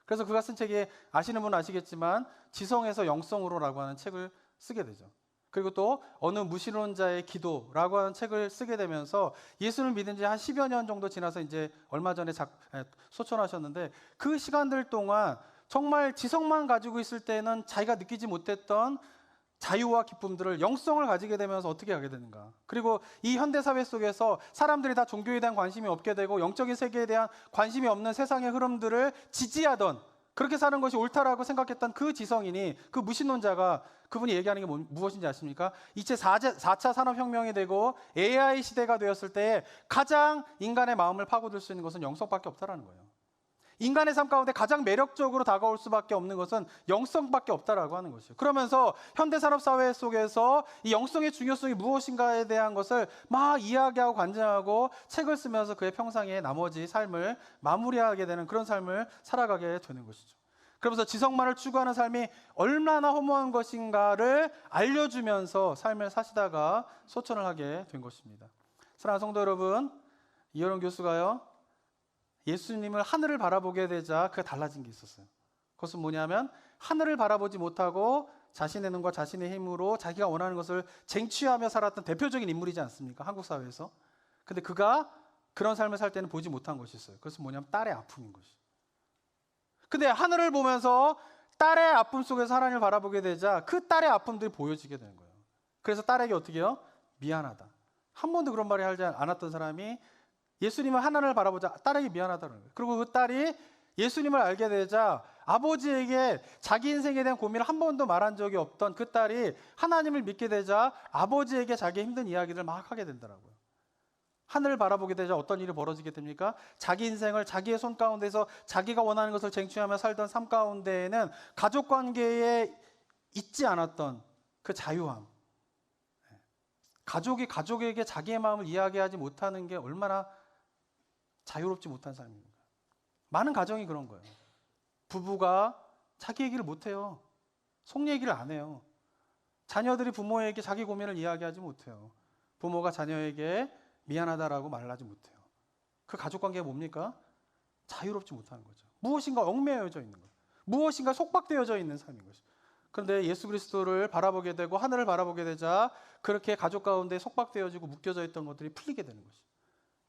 [SPEAKER 1] 그래서 그가 쓴 책이 아시는 분은 아시겠지만 지성에서 영성으로라고 하는 책을 쓰게 되죠. 그리고 또 어느 무신론자의 기도라고 하는 책을 쓰게 되면서 예수를 믿은 지 한 10여 년 정도 지나서 이제 얼마 전에 소천하셨는데 그 시간들 동안 정말 지성만 가지고 있을 때는 자기가 느끼지 못했던 자유와 기쁨들을 영성을 가지게 되면서 어떻게 하게 되는가. 그리고 이 현대사회 속에서 사람들이 다 종교에 대한 관심이 없게 되고 영적인 세계에 대한 관심이 없는 세상의 흐름들을 지지하던 그렇게 사는 것이 옳다라고 생각했던 그 지성인이 그 무신론자가 그분이 얘기하는 게 무엇인지 아십니까? 이제 4차 산업혁명이 되고 AI 시대가 되었을 때 가장 인간의 마음을 파고들 수 있는 것은 영성밖에 없다라는 거예요. 인간의 삶 가운데 가장 매력적으로 다가올 수밖에 없는 것은 영성밖에 없다라고 하는 것이에요. 그러면서 현대산업사회 속에서 이 영성의 중요성이 무엇인가에 대한 것을 막 이야기하고 관장하고 책을 쓰면서 그의 평생의 나머지 삶을 마무리하게 되는 그런 삶을 살아가게 되는 것이죠. 그러면서 지성만을 추구하는 삶이 얼마나 허무한 것인가를 알려주면서 삶을 사시다가 소천을 하게 된 것입니다. 사랑하는 성도 여러분, 이어령 교수가요, 예수님을 하늘을 바라보게 되자 그가 달라진 게 있었어요. 그것은 뭐냐면 하늘을 바라보지 못하고 자신의 눈과 자신의 힘으로 자기가 원하는 것을 쟁취하며 살았던 대표적인 인물이지 않습니까? 한국 사회에서. 근데 그가 그런 삶을 살 때는 보지 못한 것이 있어요. 그것은 뭐냐면 딸의 아픔인 것이죠. 근데 하늘을 보면서 딸의 아픔 속에서 하나님을 바라보게 되자 그 딸의 아픔들이 보여지게 되는 거예요. 그래서 딸에게 어떻게 해요? 미안하다. 한 번도 그런 말을 하지 않았던 사람이 예수님을 하나님을 바라보자 딸에게 미안하다는 거예요. 그리고 그 딸이 예수님을 알게 되자 아버지에게 자기 인생에 대한 고민을 한 번도 말한 적이 없던 그 딸이 하나님을 믿게 되자 아버지에게 자기 힘든 이야기를 막 하게 된다고요. 하늘을 바라보게 되자 어떤 일이 벌어지게 됩니까? 자기 인생을 자기의 손 가운데서 자기가 원하는 것을 쟁취하며 살던 삶 가운데에는 가족 관계에 있지 않았던 그 자유함, 가족이 가족에게 자기의 마음을 이야기하지 못하는 게 얼마나 자유롭지 못한 삶입니다. 많은 가정이 그런 거예요. 부부가 자기 얘기를 못해요. 속 얘기를 안 해요. 자녀들이 부모에게 자기 고민을 이야기하지 못해요. 부모가 자녀에게 미안하다라고 말을 하지 못해요. 그 가족관계가 뭡니까? 자유롭지 못하는 거죠. 무엇인가 얽매여져 있는 거예요. 무엇인가 속박되어져 있는 삶인 것이죠. 그런데 예수 그리스도를 바라보게 되고 하늘을 바라보게 되자 그렇게 가족 가운데 속박되어지고 묶여져 있던 것들이 풀리게 되는 것이죠.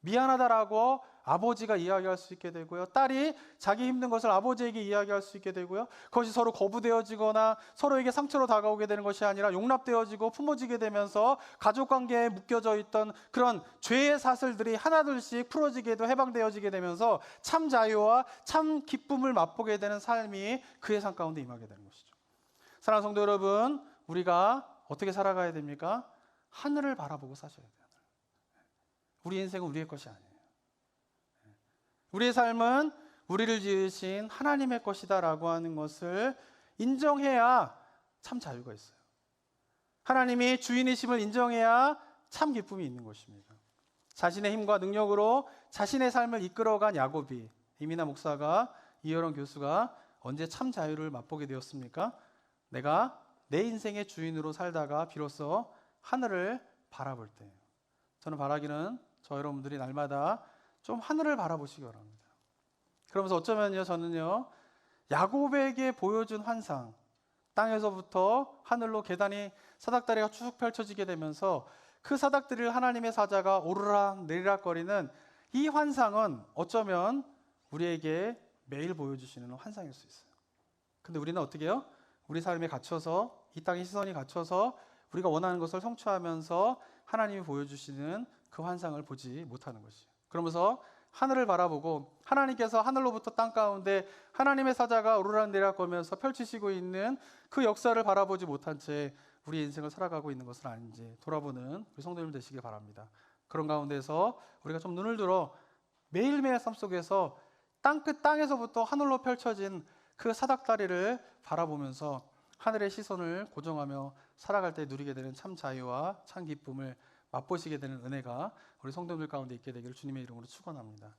[SPEAKER 1] 미안하다라고 아버지가 이야기할 수 있게 되고요. 딸이 자기 힘든 것을 아버지에게 이야기할 수 있게 되고요. 그것이 서로 거부되어지거나 서로에게 상처로 다가오게 되는 것이 아니라 용납되어지고 품어지게 되면서 가족관계에 묶여져 있던 그런 죄의 사슬들이 하나둘씩 풀어지게도 해방되어지게 되면서 참 자유와 참 기쁨을 맛보게 되는 삶이 그의 삶 가운데 임하게 되는 것이죠. 사랑하는 성도 여러분, 우리가 어떻게 살아가야 됩니까? 하늘을 바라보고 사셔야 돼요. 우리 인생은 우리의 것이 아니에요. 우리의 삶은 우리를 지으신 하나님의 것이다라고 하는 것을 인정해야 참 자유가 있어요. 하나님이 주인이심을 인정해야 참 기쁨이 있는 것입니다. 자신의 힘과 능력으로 자신의 삶을 이끌어간 야곱이, 이민아 목사가, 이어령 교수가 언제 참 자유를 맛보게 되었습니까? 내가 내 인생의 주인으로 살다가 비로소 하늘을 바라볼 때, 저는 바라기는 저 여러분들이 날마다 좀 하늘을 바라보시기 바랍니다. 그러면서 어쩌면요, 저는요, 야곱에게 보여준 환상, 땅에서부터 하늘로 계단이 사닥다리가 쭉 펼쳐지게 되면서 그 사닥다리를 하나님의 사자가 오르락 내리락 거리는 이 환상은 어쩌면 우리에게 매일 보여주시는 환상일 수 있어요. 근데 우리는 어떻게 해요? 우리 삶에 갇혀서, 이 땅의 시선이 갇혀서 우리가 원하는 것을 성취하면서 하나님이 보여주시는 그 환상을 보지 못하는 것이에요. 그러면서 하늘을 바라보고 하나님께서 하늘로부터 땅 가운데 하나님의 사자가 오르락내리락 거면서 펼치시고 있는 그 역사를 바라보지 못한 채 우리 인생을 살아가고 있는 것은 아닌지 돌아보는 우리 성도님 되시길 바랍니다. 그런 가운데서 우리가 좀 눈을 들어 매일매일 삶 속에서 땅에서부터 하늘로 펼쳐진 그 사닥다리를 바라보면서 하늘의 시선을 고정하며 살아갈 때 누리게 되는 참 자유와 참 기쁨을 맛보시게 되는 은혜가 우리 성도들 가운데 있게 되기를 주님의 이름으로 축원합니다.